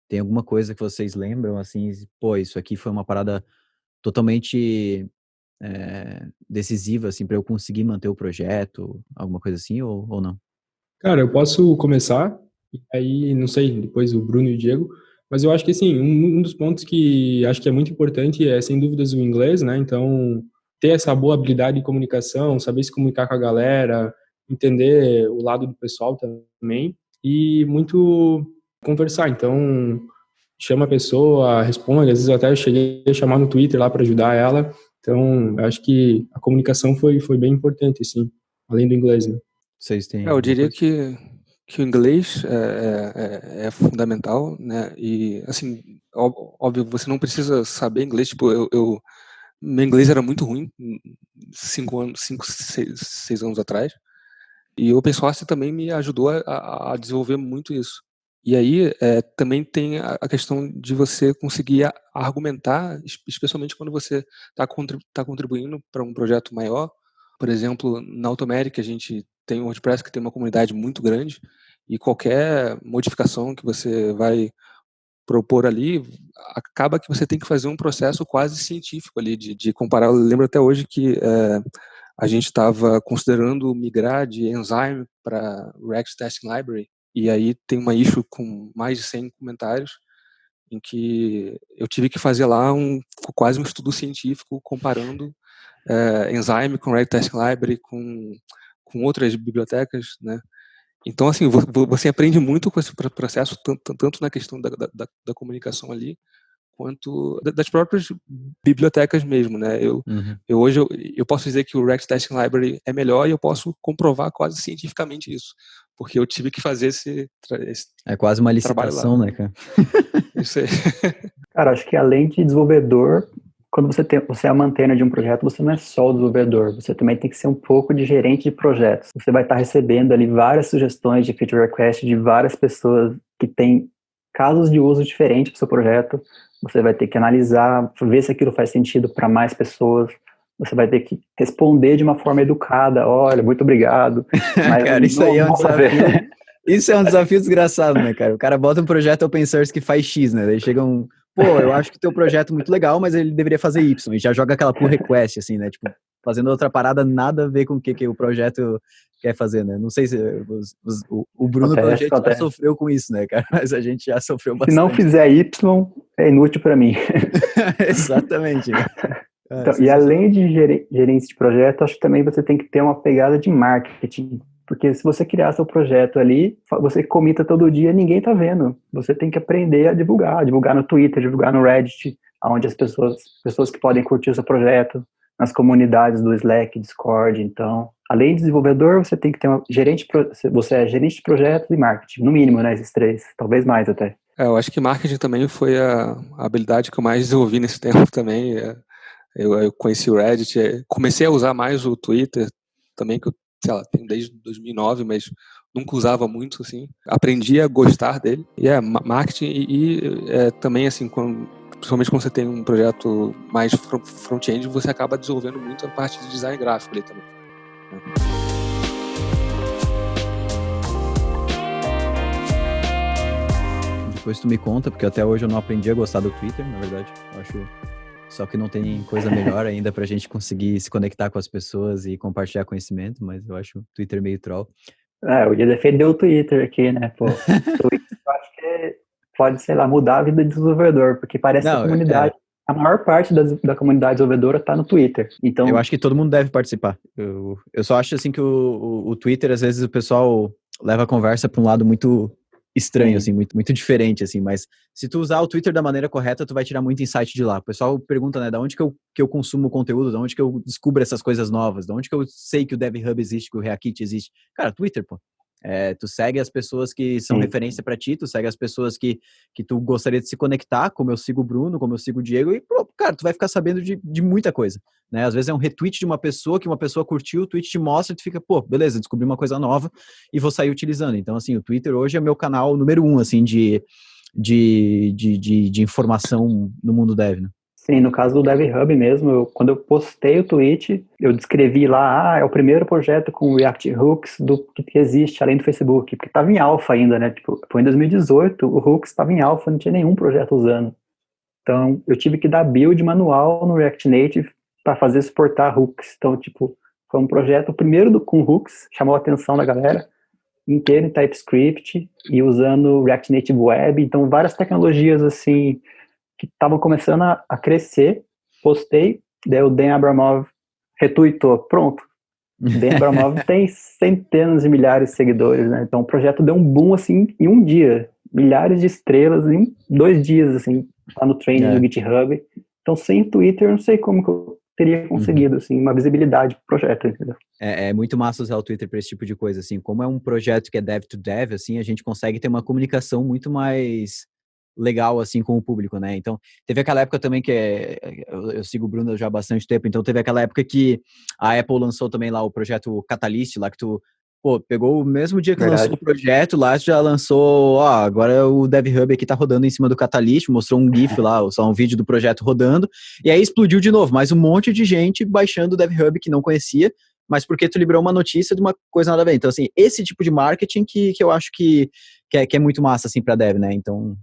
Speaker 2: Tem alguma coisa que vocês lembram, assim, isso aqui foi uma parada totalmente decisiva, assim, para eu conseguir manter o projeto, alguma coisa assim, ou não?
Speaker 4: Cara, eu posso começar, e aí, não sei, depois o Bruno e o Diego, mas eu acho que, assim, um dos pontos que acho que é muito importante é, sem dúvidas, o inglês, né? Então, ter essa boa habilidade de comunicação, saber se comunicar com a galera, entender o lado do pessoal também, e muito conversar. Então, chama a pessoa, responde, às vezes eu até cheguei a chamar no Twitter lá para ajudar ela. Então, eu acho que a comunicação foi bem importante, assim, além do inglês, né?
Speaker 2: Vocês têm
Speaker 3: Eu
Speaker 2: alguma
Speaker 3: diria
Speaker 2: coisa?
Speaker 3: que o inglês é fundamental, né? E, assim, óbvio, você não precisa saber inglês. Tipo, meu inglês era muito ruim 6 anos atrás. E o open source também me ajudou a desenvolver muito isso. E aí também tem a questão de você conseguir argumentar, especialmente quando você está contribuindo para um projeto maior. Por exemplo, na Automatic a gente tem o WordPress que tem uma comunidade muito grande e qualquer modificação que você vai propor ali, acaba que você tem que fazer um processo quase científico ali, de comparar. Eu lembro até hoje que a gente estava considerando migrar de Enzyme para React Testing Library, e aí tem uma issue com mais de 100 comentários, em que eu tive que fazer lá quase um estudo científico comparando Enzyme com React Testing Library com outras bibliotecas, né? Então, assim, você aprende muito com esse processo, tanto na questão da comunicação ali, quanto das próprias bibliotecas mesmo, né? Hoje eu posso dizer que o React Testing Library é melhor e eu posso comprovar quase cientificamente isso, porque eu tive que fazer esse
Speaker 2: é quase uma licitação, né, cara?
Speaker 3: Isso aí.
Speaker 1: Cara, acho que além de desenvolvedor, quando você é a maintainer de um projeto, você não é só o desenvolvedor, você também tem que ser um pouco de gerente de projetos. Você vai estar recebendo ali várias sugestões de feature request de várias pessoas que têm casos de uso diferentes para o seu projeto. Você vai ter que analisar, ver se aquilo faz sentido para mais pessoas. Você vai ter que responder de uma forma educada. Olha, muito obrigado.
Speaker 2: Mas cara, isso aí é um desafio. Isso é um desafio desgraçado, né, cara? O cara bota um projeto open source que faz X, né? Daí chega pô, eu acho que o teu projeto é muito legal, mas ele deveria fazer Y. E já joga aquela pull request, assim, né? Tipo, fazendo outra parada, nada a ver com o que o projeto quer fazer, né? Não sei se o Bruno, pelo jeito, já sofreu com isso, né, cara? Mas a gente já sofreu bastante.
Speaker 1: Se não fizer Y, é inútil para mim.
Speaker 2: Exatamente.
Speaker 1: Então, e além de gerência de projeto, acho que também você tem que ter uma pegada de marketing. Porque se você criar seu projeto ali, você comita todo dia, ninguém tá vendo. Você tem que aprender a divulgar no Twitter, divulgar no Reddit, onde as pessoas que podem curtir o seu projeto, nas comunidades do Slack, Discord. Então, além de desenvolvedor, você tem que ter você é gerente de projetos e marketing, no mínimo, né, esses três, talvez mais até.
Speaker 3: Eu acho que marketing também foi a habilidade que eu mais desenvolvi nesse tempo também. Eu conheci o Reddit, comecei a usar mais o Twitter também, que eu tenho desde 2009, mas nunca usava muito, assim. Aprendi a gostar dele. E marketing e também, assim, principalmente quando você tem um projeto mais front-end, você acaba desenvolvendo muito a parte de design gráfico ali também.
Speaker 2: Depois tu me conta, porque até hoje eu não aprendi a gostar do Twitter, na verdade. Eu acho só que não tem coisa melhor ainda pra gente conseguir se conectar com as pessoas e compartilhar conhecimento, mas eu acho o Twitter meio troll.
Speaker 1: Eu ia defender o Twitter aqui, né? Pô, o Twitter eu acho que pode, sei lá, mudar a vida do desenvolvedor, porque parece que a comunidade, a maior parte da comunidade desenvolvedora tá no Twitter. Então,
Speaker 2: eu acho que todo mundo deve participar. Eu só acho assim que o Twitter, às vezes o pessoal leva a conversa pra um lado muito estranho, assim, muito, muito diferente, assim, mas se tu usar o Twitter da maneira correta, tu vai tirar muito insight de lá. O pessoal pergunta, né, da onde que eu consumo conteúdo, da onde que eu descubro essas coisas novas, da onde que eu sei que o DevHub existe, que o Reakit existe. Cara, Twitter, pô. Tu segue as pessoas que são referência pra ti, tu segue as pessoas que tu gostaria de se conectar, como eu sigo o Bruno, como eu sigo o Diego, e, pô, cara, tu vai ficar sabendo de muita coisa, né? Às vezes é um retweet de uma pessoa, que uma pessoa curtiu, o tweet te mostra, tu fica, pô, beleza, descobri uma coisa nova e vou sair utilizando. Então, assim, o Twitter hoje é meu canal número 1, assim, de informação no mundo dev, né?
Speaker 1: Sim, no caso do DevHub mesmo, quando eu postei o tweet, eu descrevi lá, é o primeiro projeto com React Hooks que existe, além do Facebook, porque estava em alpha ainda, né? Tipo, foi em 2018, o Hooks estava em alpha, não tinha nenhum projeto usando. Então, eu tive que dar build manual no React Native para fazer suportar Hooks. Então, tipo, foi um projeto, o primeiro com Hooks, chamou a atenção da galera, inteiro em TypeScript e usando React Native Web. Então, várias tecnologias, assim, que estavam começando a crescer, postei, daí o Dan Abramov retweetou, pronto. Dan Abramov tem centenas de milhares de seguidores, né? Então o projeto deu um boom, assim, em um dia. Milhares de estrelas em 2 dias, assim, lá no training do GitHub. Então sem Twitter, eu não sei como que eu teria conseguido, assim, uma visibilidade pro projeto, entendeu?
Speaker 2: É muito massa usar o Twitter para esse tipo de coisa, assim, como é um projeto que é dev to dev, assim, a gente consegue ter uma comunicação muito mais legal, assim, com o público, né? Então, teve aquela época também que eu sigo o Bruno já há bastante tempo, então teve aquela época que a Apple lançou também lá o projeto Catalyst, lá que tu, pô, pegou o mesmo dia que lançou o projeto lá, já lançou, agora o DevHub aqui tá rodando em cima do Catalyst, mostrou um GIF lá, só um vídeo do projeto rodando, e aí explodiu de novo, mais um monte de gente baixando o DevHub que não conhecia, mas porque tu liberou uma notícia de uma coisa nada a ver. Então, assim, esse tipo de marketing que eu acho que é muito massa, assim, pra dev, né? Então,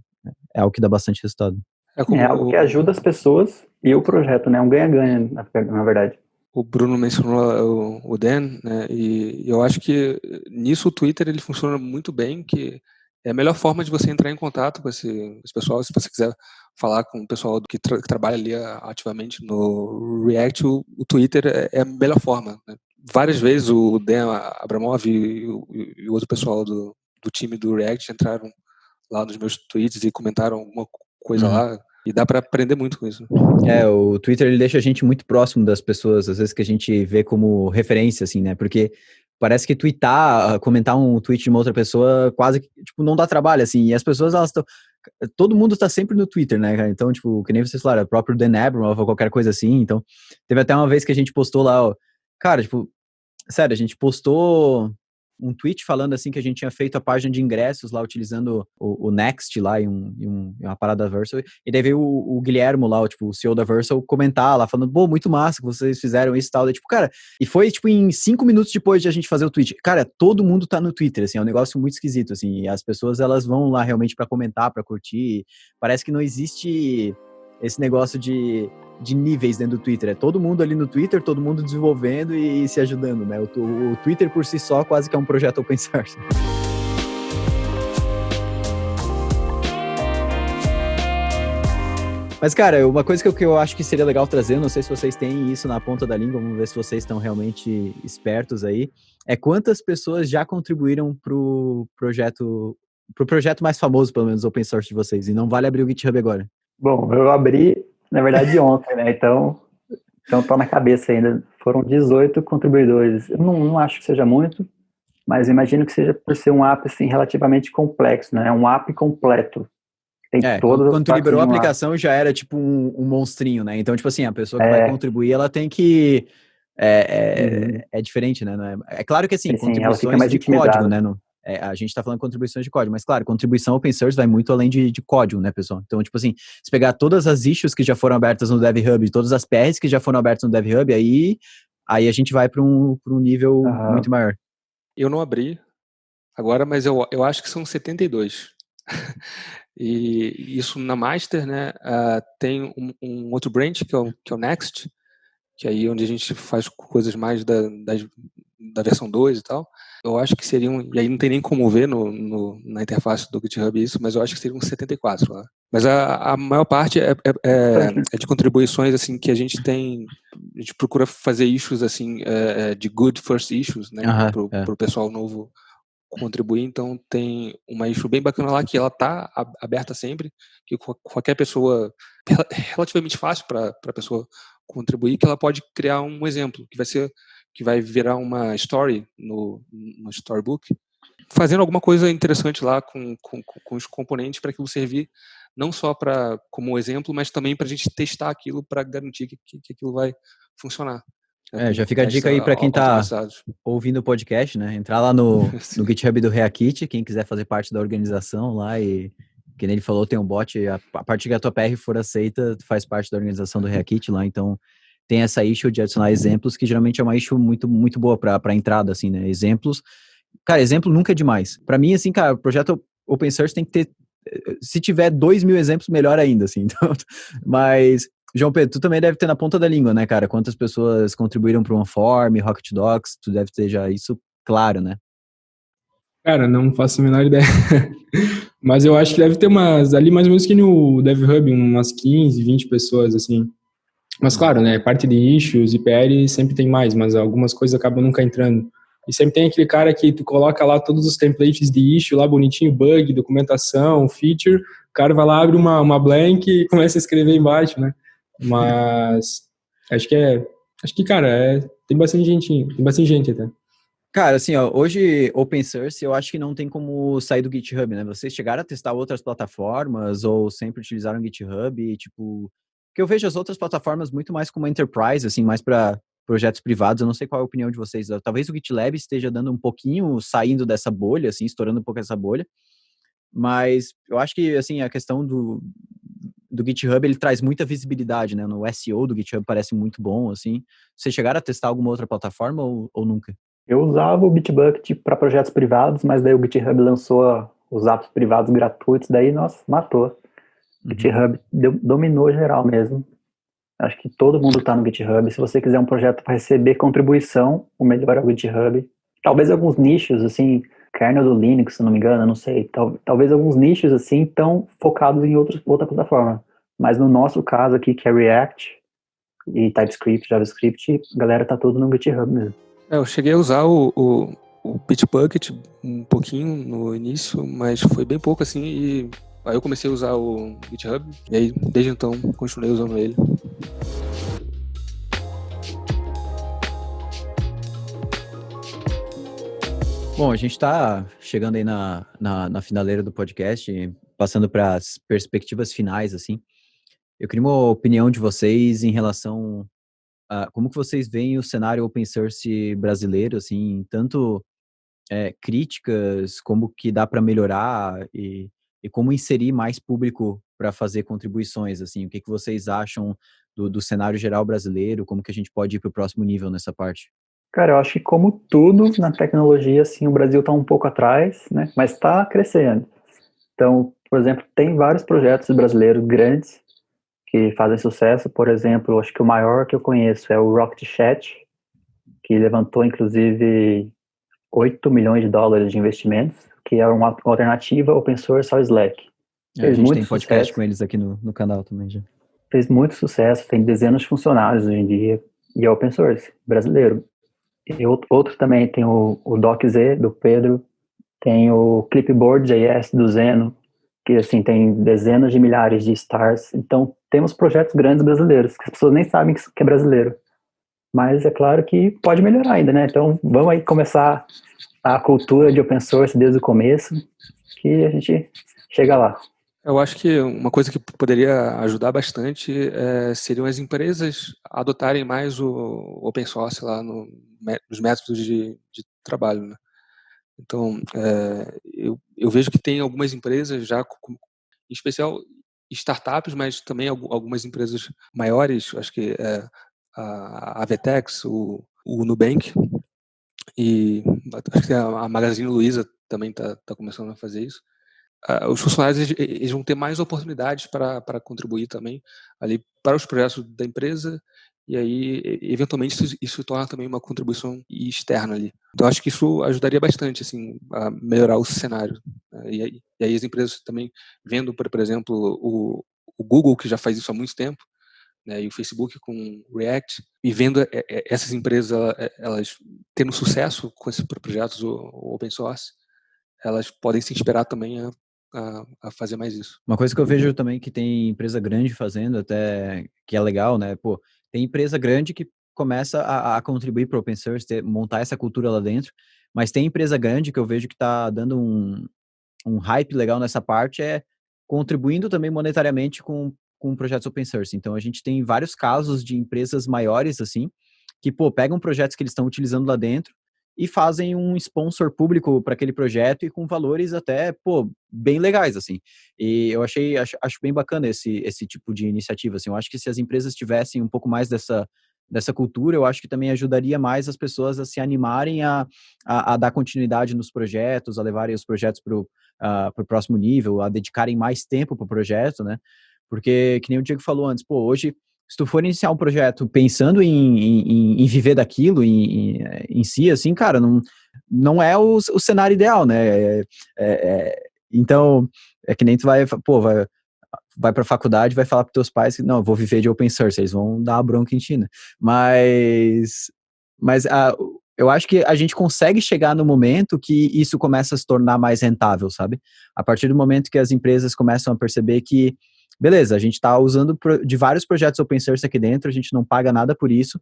Speaker 2: É algo que dá bastante resultado.
Speaker 1: É algo que ajuda as pessoas e o projeto, né? Um ganha-ganha, na verdade.
Speaker 3: O Bruno mencionou o Dan, né? E eu acho que nisso o Twitter ele funciona muito bem, que é a melhor forma de você entrar em contato com esse pessoal. Se você quiser falar com o pessoal que trabalha ali ativamente no React, o Twitter é a melhor forma, né? Várias vezes o Dan Abramov e o outro pessoal do time do React entraram lá nos meus tweets e comentaram alguma coisa lá, e dá para aprender muito com isso.
Speaker 2: O Twitter ele deixa a gente muito próximo das pessoas, às vezes que a gente vê como referência, assim, né? Porque parece que comentar um tweet de uma outra pessoa quase que, tipo, não dá trabalho, assim, e as pessoas, elas estão... Todo mundo tá sempre no Twitter, né, cara? Então, tipo, que nem vocês falaram, o próprio Dan Abramov ou qualquer coisa assim, então... Teve até uma vez que a gente postou lá, ó... Cara, tipo, sério, a gente postou um tweet falando assim que a gente tinha feito a página de ingressos lá utilizando o Next lá em uma parada da Vercel, e daí veio o Guilhermo lá, o CEO da Vercel, comentar lá, falando, pô, muito massa que vocês fizeram isso e tal, daí, tipo, cara, e foi tipo em 5 minutos depois de a gente fazer o tweet, cara, todo mundo tá no Twitter, assim, é um negócio muito esquisito, assim, e as pessoas, elas vão lá realmente pra comentar, pra curtir, parece que não existe esse negócio de níveis dentro do Twitter, é todo mundo ali no Twitter, todo mundo desenvolvendo e se ajudando, né? O Twitter por si só quase que é um projeto open source. Mas, cara, uma coisa que eu acho que seria legal trazer, não sei se vocês têm isso na ponta da língua, vamos ver se vocês estão realmente espertos aí, é quantas pessoas já contribuíram pro projeto mais famoso, pelo menos, open source de vocês, e não vale abrir o GitHub agora.
Speaker 1: Bom, eu abri, na verdade, ontem, né? Então tá na cabeça ainda. Foram 18 contribuidores. Eu não acho que seja muito, mas imagino que seja por ser um app, assim, relativamente complexo, né? É um app completo. Tem todas as
Speaker 2: quando tu
Speaker 1: partes
Speaker 2: liberou a
Speaker 1: de um app.
Speaker 2: aplicação já era tipo um monstrinho, né? Então, tipo assim, a pessoa que vai contribuir, ela tem que... É diferente, né? É claro que, assim,
Speaker 1: Sim, ela fica
Speaker 2: contribuições
Speaker 1: mais
Speaker 2: de código,
Speaker 1: intimidada.
Speaker 2: né? A gente tá falando de contribuições de código, mas claro, contribuição open source vai muito além de código, né, pessoal? Então, tipo assim, se pegar todas as issues que já foram abertas no DevHub, todas as PRs que já foram abertas no DevHub, aí a gente vai para um nível muito maior.
Speaker 3: Eu não abri agora, mas eu acho que são 72. E isso na Master, né, tem um outro branch que é o Next, que é aí onde a gente faz coisas mais da versão 2 e tal. Eu acho que seriam, e aí não tem nem como ver na interface do GitHub isso, mas eu acho que seriam 74 lá. Mas a maior parte é de contribuições assim que a gente procura fazer issues assim de good first issues, né, pro pessoal novo contribuir. Então tem uma issue bem bacana lá que ela tá aberta sempre, que qualquer pessoa, relativamente fácil para a pessoa contribuir, que ela pode criar um exemplo que vai virar uma story no storybook, fazendo alguma coisa interessante lá com os componentes para aquilo servir não só como exemplo, mas também para a gente testar aquilo para garantir que aquilo vai funcionar.
Speaker 2: Já fica a dica aí para quem tá ouvindo o podcast, né? Entrar lá no GitHub do Reakit, quem quiser fazer parte da organização lá, e que nem ele falou, tem um bot, a partir que a tua PR for aceita, tu faz parte da organização do Reakit lá, então tem essa issue de adicionar exemplos, que geralmente é uma issue muito, muito boa para entrada, assim, né? Exemplos, cara, exemplo nunca é demais. Para mim, assim, cara, o projeto open source tem que ter, se tiver 2.000 exemplos, melhor ainda, assim, então, mas... João Pedro, tu também deve ter na ponta da língua, né, cara? Quantas pessoas contribuíram para o OneForm, Rocket Docs, tu deve ter já isso claro, né?
Speaker 4: Cara, não faço a menor ideia. Mas eu acho que deve ter ali mais ou menos que no DevHub, umas 15, 20 pessoas, assim. Mas claro, né, parte de issues e PR sempre tem mais, mas algumas coisas acabam nunca entrando. E sempre tem aquele cara que tu coloca lá todos os templates de issue, lá bonitinho, bug, documentação, feature, o cara vai lá, abre uma blank e começa a escrever embaixo, né? Mas acho que, cara, tem bastante gente até.
Speaker 2: Cara, assim, ó, hoje open source eu acho que não tem como sair do GitHub, né? Vocês chegaram a testar outras plataformas ou sempre utilizaram o GitHub e, tipo... Porque eu vejo as outras plataformas muito mais como enterprise, assim, mais para projetos privados. Eu não sei qual é a opinião de vocês. Talvez o GitLab esteja dando um pouquinho, saindo dessa bolha, assim, estourando um pouco essa bolha. Mas eu acho que, assim, a questão do GitHub, ele traz muita visibilidade, né? No SEO do GitHub parece muito bom, assim. Vocês chegaram a testar alguma outra plataforma ou nunca?
Speaker 1: Eu usava o Bitbucket para projetos privados, mas daí o GitHub lançou os apps privados gratuitos, daí, nossa, matou. GitHub dominou geral mesmo. Acho que todo mundo está no GitHub. Se você quiser um projeto para receber contribuição, o melhor é o GitHub. Talvez alguns nichos, assim, kernel do Linux, se não me engano, não sei. Talvez alguns nichos, assim, estão focados em outra plataforma. Mas no nosso caso aqui, que é React e TypeScript, JavaScript, a galera tá tudo no GitHub mesmo.
Speaker 3: Eu cheguei a usar o Bitbucket um pouquinho no início, mas foi bem pouco, assim, e aí eu comecei a usar o GitHub, e aí, desde então, continuei usando ele.
Speaker 2: Bom, a gente está chegando aí na finaleira do podcast, passando para as perspectivas finais, assim. Eu queria uma opinião de vocês em relação a como que vocês veem o cenário open source brasileiro, assim, tanto críticas, como que dá para melhorar e como inserir mais público para fazer contribuições, assim. O que vocês acham do cenário geral brasileiro, como que a gente pode ir para o próximo nível nessa parte?
Speaker 1: Cara, eu acho que como tudo na tecnologia, assim, o Brasil está um pouco atrás, né? Mas está crescendo. Então, por exemplo, tem vários projetos brasileiros grandes que fazem sucesso. Por exemplo, acho que o maior que eu conheço é o Rocket Chat, que levantou, inclusive, $8 milhões de investimentos, que é uma alternativa open source ao Slack.
Speaker 2: A gente tem podcast com eles aqui no canal também já.
Speaker 1: Fez muito sucesso, tem dezenas de funcionários hoje em dia, e é open source, brasileiro. E outro também tem o DocZ, do Pedro, tem o Clipboard.js, do Zeno, que assim, tem dezenas de milhares de stars. Então, temos projetos grandes brasileiros, que as pessoas nem sabem que é brasileiro. Mas é claro que pode melhorar ainda, né? Então, vamos aí começar a cultura de open source desde o começo, que a gente chega lá.
Speaker 3: Eu acho que uma coisa que poderia ajudar bastante seriam as empresas adotarem mais o open source lá nos métodos de trabalho, né? Então, eu vejo que tem algumas empresas já, em especial startups, mas também algumas empresas maiores, acho que a Avetex, o Nubank, e acho que a Magazine Luiza também está começando a fazer isso. Os funcionários eles vão ter mais oportunidades para contribuir também ali para os projetos da empresa, e aí eventualmente isso torna também uma contribuição externa ali. Então acho que isso ajudaria bastante assim a melhorar o cenário. E aí as empresas também vendo, por exemplo, o Google, que já faz isso há muito tempo, né, e o Facebook com React, e vendo essas empresas elas tendo sucesso com esses projetos open source, elas podem se inspirar também a fazer mais isso.
Speaker 2: Uma coisa que eu vejo também que tem empresa grande fazendo, até que é legal, né? Pô, tem empresa grande que começa a contribuir para o open source, montar essa cultura lá dentro, mas tem empresa grande que eu vejo que está dando um hype legal nessa parte, contribuindo também monetariamente com projetos open source. Então, a gente tem vários casos de empresas maiores, assim, que, pô, pegam projetos que eles estão utilizando lá dentro e fazem um sponsor público para aquele projeto e com valores até, pô, bem legais, assim. E eu acho bem bacana esse tipo de iniciativa, assim. Eu acho que se as empresas tivessem um pouco mais dessa cultura, eu acho que também ajudaria mais as pessoas a se animarem a dar continuidade nos projetos, a levarem os projetos para o próximo nível, a dedicarem mais tempo para o projeto, né? Porque, que nem o Diego falou antes, pô, hoje, se tu for iniciar um projeto pensando em viver daquilo, em si, assim, cara, não é o cenário ideal, né? Então, é que nem tu vai pra faculdade, vai falar pros teus pais que, não, eu vou viver de open source, eles vão dar uma bronca em ti, né? Mas eu acho que a gente consegue chegar no momento que isso começa a se tornar mais rentável, sabe? A partir do momento que as empresas começam a perceber que, beleza, a gente está usando de vários projetos open source aqui dentro, a gente não paga nada por isso.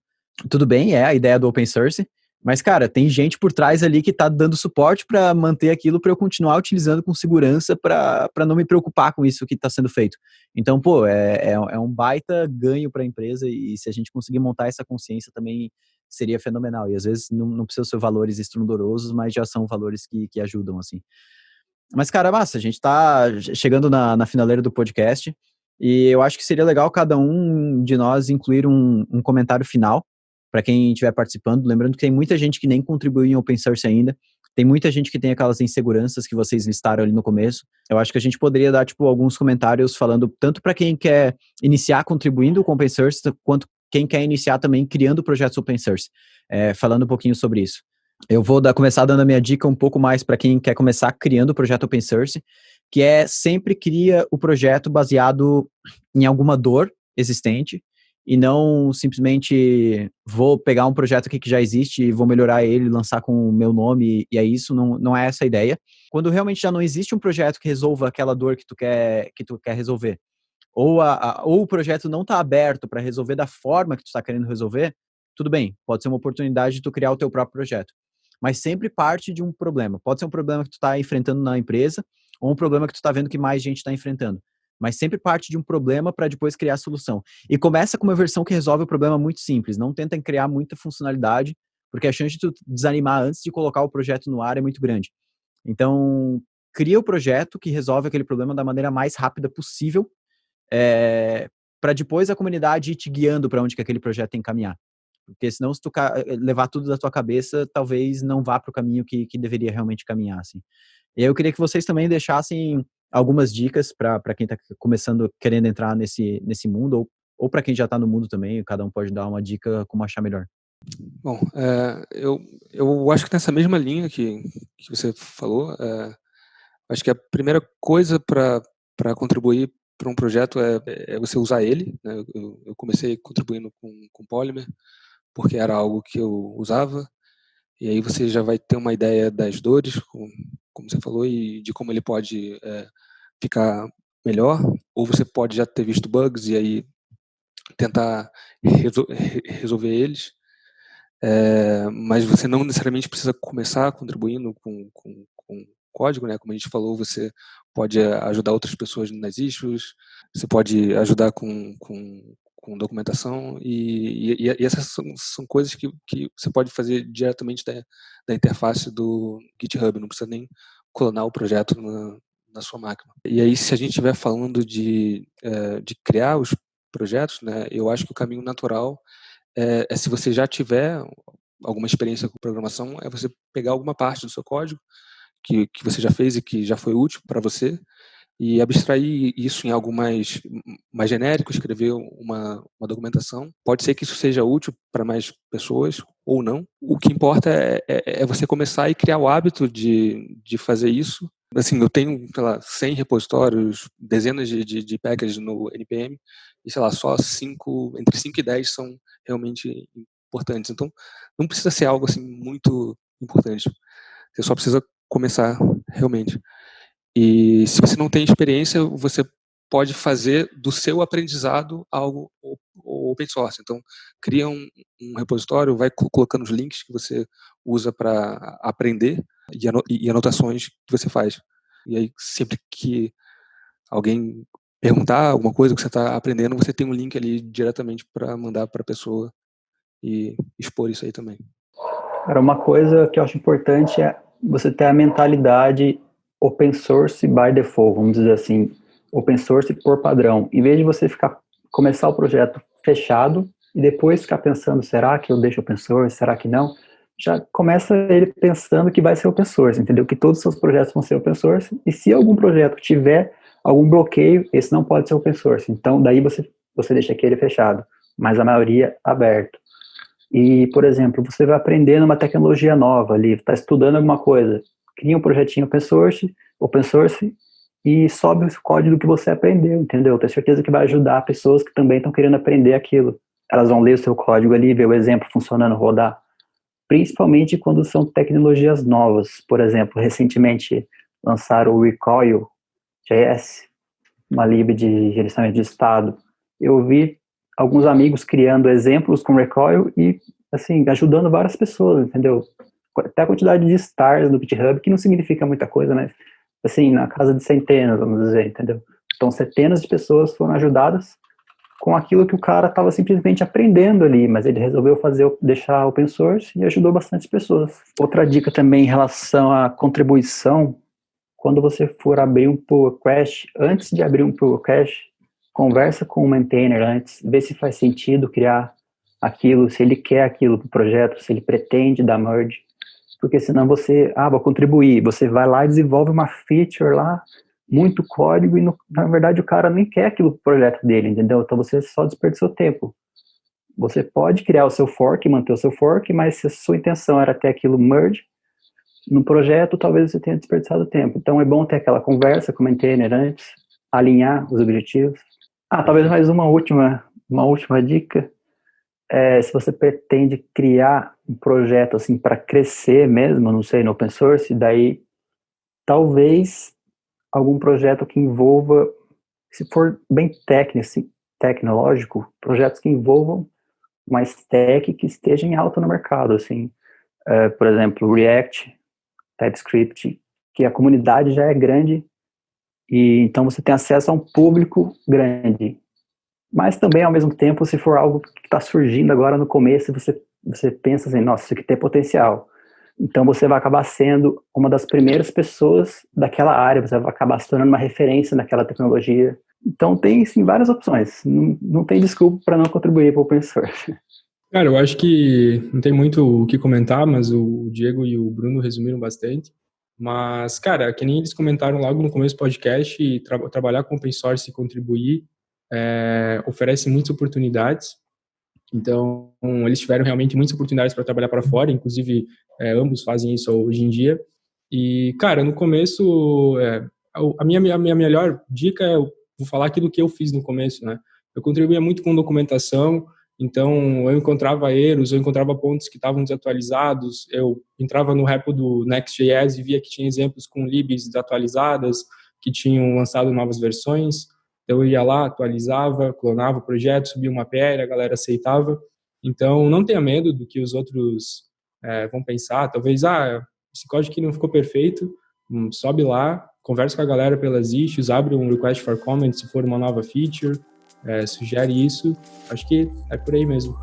Speaker 2: Tudo bem, é a ideia do open source, mas, cara, tem gente por trás ali que está dando suporte para manter aquilo, para eu continuar utilizando com segurança, para não me preocupar com isso que está sendo feito. Então, pô, é um baita ganho para a empresa, e se a gente conseguir montar essa consciência também seria fenomenal. E às vezes não precisam ser valores estrondorosos, mas já são valores que ajudam, assim. Mas, cara, massa, a gente tá chegando na finaleira do podcast, e eu acho que seria legal cada um de nós incluir um comentário final para quem estiver participando. Lembrando que tem muita gente que nem contribuiu em open source ainda. tem muita gente que tem aquelas inseguranças que vocês listaram ali no começo. Eu acho que a gente poderia dar, tipo, alguns comentários falando tanto para quem quer iniciar contribuindo com open source, quanto quem quer iniciar também criando projetos open source, falando um pouquinho sobre isso. Eu vou começar dando a minha dica um pouco mais para quem quer começar criando o projeto open source, que é sempre cria o projeto baseado em alguma dor existente e não simplesmente vou pegar um projeto aqui que já existe e vou melhorar ele, lançar com o meu nome e é isso, não é essa a ideia. Quando realmente já não existe um projeto que resolva aquela dor que tu quer resolver, ou o projeto não está aberto para resolver da forma que tu está querendo resolver, tudo bem, pode ser uma oportunidade de tu criar o teu próprio projeto. Mas sempre parte de um problema. Pode ser um problema que tu está enfrentando na empresa, ou um problema que tu está vendo que mais gente está enfrentando. Mas sempre parte de um problema para depois criar a solução. E começa com uma versão que resolve o problema muito simples. Não tenta criar muita funcionalidade, porque a chance de tu desanimar antes de colocar o projeto no ar é muito grande. Então, cria o projeto que resolve aquele problema da maneira mais rápida possível, para depois a comunidade ir te guiando para onde que aquele projeto tem que caminhar. Porque senão, se tu levar tudo da tua cabeça, talvez não vá para o caminho que deveria realmente caminhar, assim. E aí eu queria que vocês também deixassem algumas dicas para quem está começando, querendo entrar nesse mundo, ou para quem já está no mundo também, cada um pode dar uma dica como achar melhor.
Speaker 3: Bom, eu acho que nessa mesma linha que você falou, acho que a primeira coisa para contribuir para um projeto é você usar ele, né? Eu comecei contribuindo com Polymer, porque era algo que eu usava, e aí você já vai ter uma ideia das dores, como você falou, e de como ele pode ficar melhor, ou você pode já ter visto bugs e aí tentar resolver eles, mas você não necessariamente precisa começar contribuindo com código, né? Como a gente falou, você pode ajudar outras pessoas nas issues, você pode ajudar com documentação e essas são coisas que você pode fazer diretamente da interface do GitHub, não precisa nem clonar o projeto na sua máquina. E aí, se a gente estiver falando de criar os projetos, né, eu acho que o caminho natural é se você já tiver alguma experiência com programação, é você pegar alguma parte do seu código que você já fez e que já foi útil para você e abstrair isso em algo mais genérico, escrever uma documentação. Pode ser que isso seja útil para mais pessoas ou não. O que importa é você começar e criar o hábito de fazer isso. Assim, eu tenho, sei lá, 100 repositórios, dezenas de packages no NPM e, sei lá, só entre 5 e 10 são realmente importantes. Então, não precisa ser algo assim muito importante. Você só precisa começar realmente. E se você não tem experiência, você pode fazer do seu aprendizado algo open source. Então, cria um repositório, vai colocando os links que você usa para aprender e anotações que você faz. E aí, sempre que alguém perguntar alguma coisa que você está aprendendo, você tem um link ali diretamente para mandar para a pessoa e expor isso aí também.
Speaker 1: Cara, uma coisa que eu acho importante é você ter a mentalidade open source by default, vamos dizer assim, open source por padrão. Em vez de você começar o projeto fechado e depois ficar pensando, será que eu deixo open source, será que não? Já começa ele pensando que vai ser open source, entendeu? Que todos os seus projetos vão ser open source, e se algum projeto tiver algum bloqueio, esse não pode ser open source. Então, daí você deixa aquele fechado, mas a maioria aberto. E, por exemplo, você vai aprendendo uma tecnologia nova ali, está estudando alguma coisa, cria um projetinho open source e sobe o código que você aprendeu, entendeu? Tenho certeza que vai ajudar pessoas que também estão querendo aprender aquilo. Elas vão ler o seu código ali, ver o exemplo funcionando, rodar. Principalmente quando são tecnologias novas. Por exemplo, recentemente lançaram o Recoil.js, uma lib de gerenciamento de estado. Eu vi alguns amigos criando exemplos com Recoil e, assim, ajudando várias pessoas, entendeu? Até a quantidade de stars no GitHub, que não significa muita coisa, mas, assim, na casa de centenas, vamos dizer, entendeu? Então, centenas de pessoas foram ajudadas com aquilo que o cara estava simplesmente aprendendo ali, mas ele resolveu deixar open source e ajudou bastante pessoas. Outra dica também em relação à contribuição, quando você for abrir um pull request, antes de abrir um pull request, conversa com o maintainer antes, vê se faz sentido criar aquilo, se ele quer aquilo para o projeto, se ele pretende dar merge, porque senão você, vou contribuir, você vai lá e desenvolve uma feature lá, muito código, e na verdade o cara nem quer aquilo pro projeto dele, entendeu? Então você só desperdiçou tempo. Você pode criar o seu fork, manter o seu fork, mas se a sua intenção era ter aquilo merge no projeto, talvez você tenha desperdiçado tempo. Então é bom ter aquela conversa, comentei antes, alinhar os objetivos. Talvez mais uma última dica. Se você pretende criar um projeto assim para crescer mesmo, não sei, no open source, daí talvez algum projeto que envolva, se for bem técnico, assim, tecnológico, projetos que envolvam mais tech que esteja em alta no mercado, assim, por exemplo, React, TypeScript, que a comunidade já é grande e então você tem acesso a um público grande. Mas também, ao mesmo tempo, se for algo que está surgindo agora no começo, você pensa assim, nossa, isso aqui tem potencial. Então você vai acabar sendo uma das primeiras pessoas daquela área, você vai acabar se tornando uma referência naquela tecnologia. Então tem, sim, várias opções. Não tem desculpa para não contribuir para o open source.
Speaker 4: Cara, eu acho que não tem muito o que comentar, mas o Diego e o Bruno resumiram bastante. Mas, cara, que nem eles comentaram logo no começo do podcast, trabalhar com open source e contribuir oferece muitas oportunidades. Então, eles tiveram realmente muitas oportunidades para trabalhar para fora, inclusive ambos fazem isso hoje em dia. E, cara, no começo, a minha melhor dica vou falar aquilo que eu fiz no começo, né? Eu contribuía muito com documentação, então eu encontrava erros, eu encontrava pontos que estavam desatualizados, eu entrava no repo do Next.js e via que tinha exemplos com libs desatualizadas, que tinham lançado novas versões. Então eu ia lá, atualizava, clonava o projeto, subia uma PR, a galera aceitava. Então não tenha medo do que os outros vão pensar. Talvez, esse código aqui não ficou perfeito, sobe lá, conversa com a galera pelas issues, abre um request for comment se for uma nova feature, sugere isso. Acho que é por aí mesmo.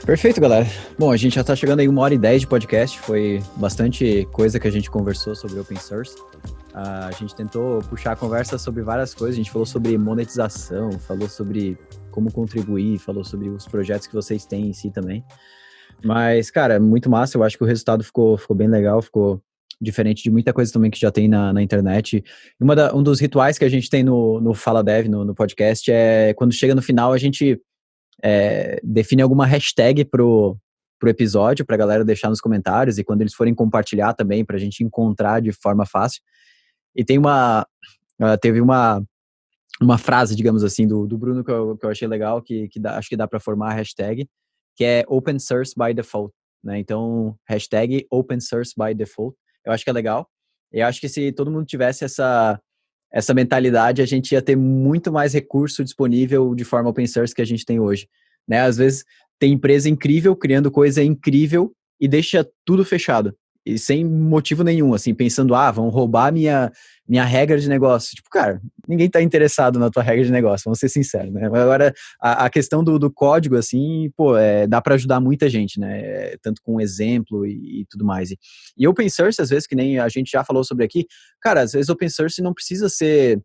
Speaker 2: Perfeito, galera. Bom, a gente já está chegando aí 1h10 de podcast, foi bastante coisa que a gente conversou sobre open source. A gente tentou puxar a conversa sobre várias coisas, a gente falou sobre monetização, falou sobre como contribuir, falou sobre os projetos que vocês têm em si também. Mas, cara, muito massa, eu acho que o resultado ficou bem legal, ficou diferente de muita coisa também que já tem na internet. Um dos rituais que a gente tem no Fala Dev, no podcast, é quando chega no final a gente define alguma hashtag pro episódio, pra galera deixar nos comentários, e quando eles forem compartilhar também, pra gente encontrar de forma fácil. E teve uma frase, digamos assim, do Bruno que eu achei legal, acho que dá pra formar a hashtag, que é Open Source by Default, né? Então, hashtag Open Source by Default, eu acho que é legal. Eu acho que se todo mundo tivesse essa mentalidade, a gente ia ter muito mais recurso disponível de forma open source que a gente tem hoje, né? Às vezes tem empresa incrível criando coisa incrível e deixa tudo fechado e sem motivo nenhum, assim, pensando, vão roubar minha regra de negócio. Tipo, cara, ninguém tá interessado na tua regra de negócio, vamos ser sinceros, né? Agora, a questão do código, assim, dá para ajudar muita gente, né? Tanto com exemplo e tudo mais. E open source, às vezes, que nem a gente já falou sobre aqui, cara, às vezes open source não precisa ser...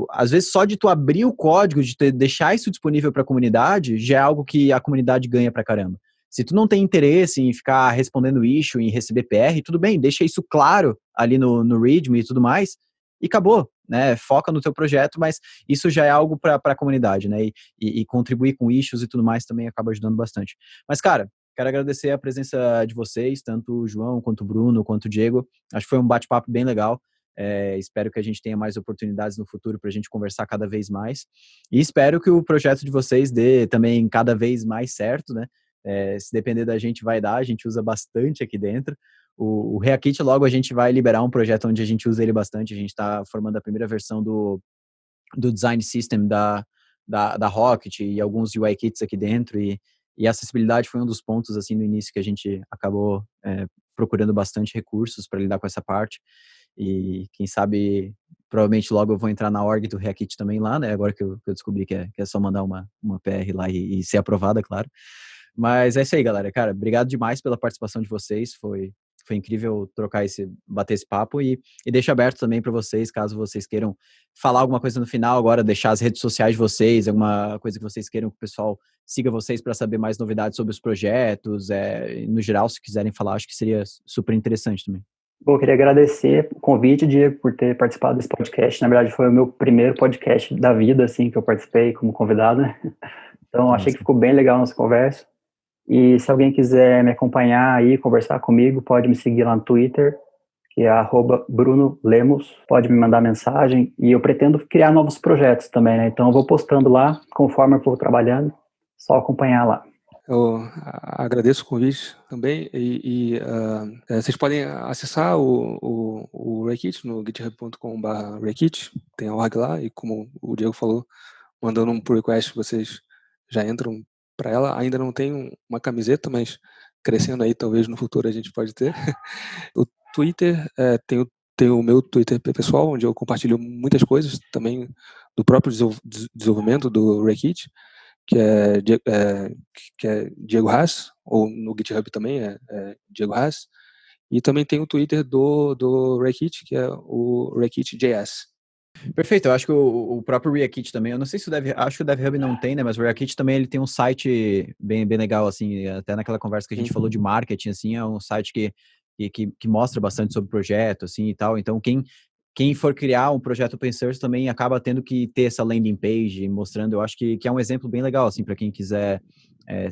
Speaker 2: às vezes só de tu abrir o código, de deixar isso disponível para a comunidade, já é algo que a comunidade ganha pra caramba. Se tu não tem interesse em ficar respondendo issue, em receber PR, tudo bem, deixa isso claro ali no README e tudo mais, e acabou, né? Foca no teu projeto, mas isso já é algo para a comunidade, né? E contribuir com issues e tudo mais também acaba ajudando bastante. Mas, cara, quero agradecer a presença de vocês, tanto o João, quanto o Bruno, quanto o Diego. Acho que foi um bate-papo bem legal. Espero que a gente tenha mais oportunidades no futuro para a gente conversar cada vez mais. E espero que o projeto de vocês dê também cada vez mais certo, né? Se depender da gente, vai dar. A gente usa bastante aqui dentro. O Reakit, logo a gente vai liberar um projeto onde a gente usa ele bastante. A gente está formando a primeira versão do design system da Rocket e alguns UI kits aqui dentro. E a acessibilidade foi um dos pontos assim no início que a gente acabou procurando bastante recursos para lidar com essa parte. E quem sabe, provavelmente logo eu vou entrar na org do Reakit também lá, né? Agora que eu descobri que é só mandar uma PR lá e ser aprovada, claro. Mas é isso aí, galera. Cara, obrigado demais pela participação de vocês. Foi foi incrível bater esse papo e deixo aberto também para vocês, caso vocês queiram falar alguma coisa no final agora, deixar as redes sociais de vocês, alguma coisa que vocês queiram que o pessoal siga vocês para saber mais novidades sobre os projetos, no geral, se quiserem falar, acho que seria super interessante também.
Speaker 1: Bom, eu queria agradecer o convite, Diego, por ter participado desse podcast. Na verdade, foi o meu primeiro podcast da vida, assim, que eu participei como convidado. Então, achei que ficou bem legal a nossa conversa. E se alguém quiser me acompanhar aí, conversar comigo, pode me seguir lá no Twitter, que é @BrunoLemos. Pode me mandar mensagem. E eu pretendo criar novos projetos também, né? Então, eu vou postando lá, conforme eu for trabalhando. Só acompanhar lá.
Speaker 3: Eu agradeço o convite também e vocês podem acessar o Rakit no github.com/Rakit, tem a org lá e como o Diego falou, mandando um pull request vocês já entram para ela. Ainda não tem uma camiseta, mas crescendo aí talvez no futuro a gente pode ter. O Twitter, tem o meu Twitter pessoal, onde eu compartilho muitas coisas também do próprio desenvolvimento do Rakit, que é Diego Haas, ou no GitHub também é Diego Haas, e também tem o Twitter do Rakit, que é o Rakit.js.
Speaker 2: Perfeito, eu acho que o próprio Reakit também, eu não sei se acho que o DevHub não tem, né, mas o Reakit também ele tem um site bem legal, assim, até naquela conversa que a gente falou de marketing, assim, é um site que mostra bastante sobre o projeto, assim, e tal, então quem for criar um projeto open source também acaba tendo que ter essa landing page mostrando, eu acho que é um exemplo bem legal, assim, para quem quiser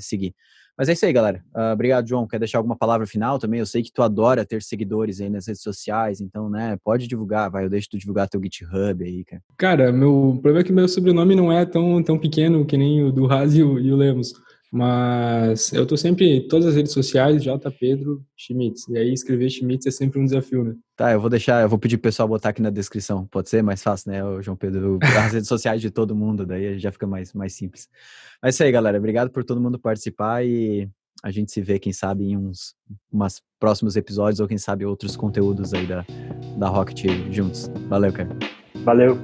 Speaker 2: seguir. Mas é isso aí, galera. Obrigado, João. Quer deixar alguma palavra final também? Eu sei que tu adora ter seguidores aí nas redes sociais, então, né, pode divulgar, eu deixo tu divulgar teu GitHub aí, cara.
Speaker 4: Cara, meu problema é que meu sobrenome não é tão pequeno que nem o do Haas e o Lemos. Mas eu tô sempre em todas as redes sociais, J. Pedro Schmitz. E aí escrever Schmitz é sempre um desafio, né?
Speaker 2: Tá, eu vou pedir pro pessoal botar aqui na descrição. Pode ser mais fácil, né, o João Pedro? As redes sociais de todo mundo, daí já fica mais simples. Mas é isso aí, galera. Obrigado por todo mundo participar e a gente se vê, quem sabe, em uns próximos episódios ou quem sabe outros conteúdos aí da Rocket juntos. Valeu, cara.
Speaker 1: Valeu.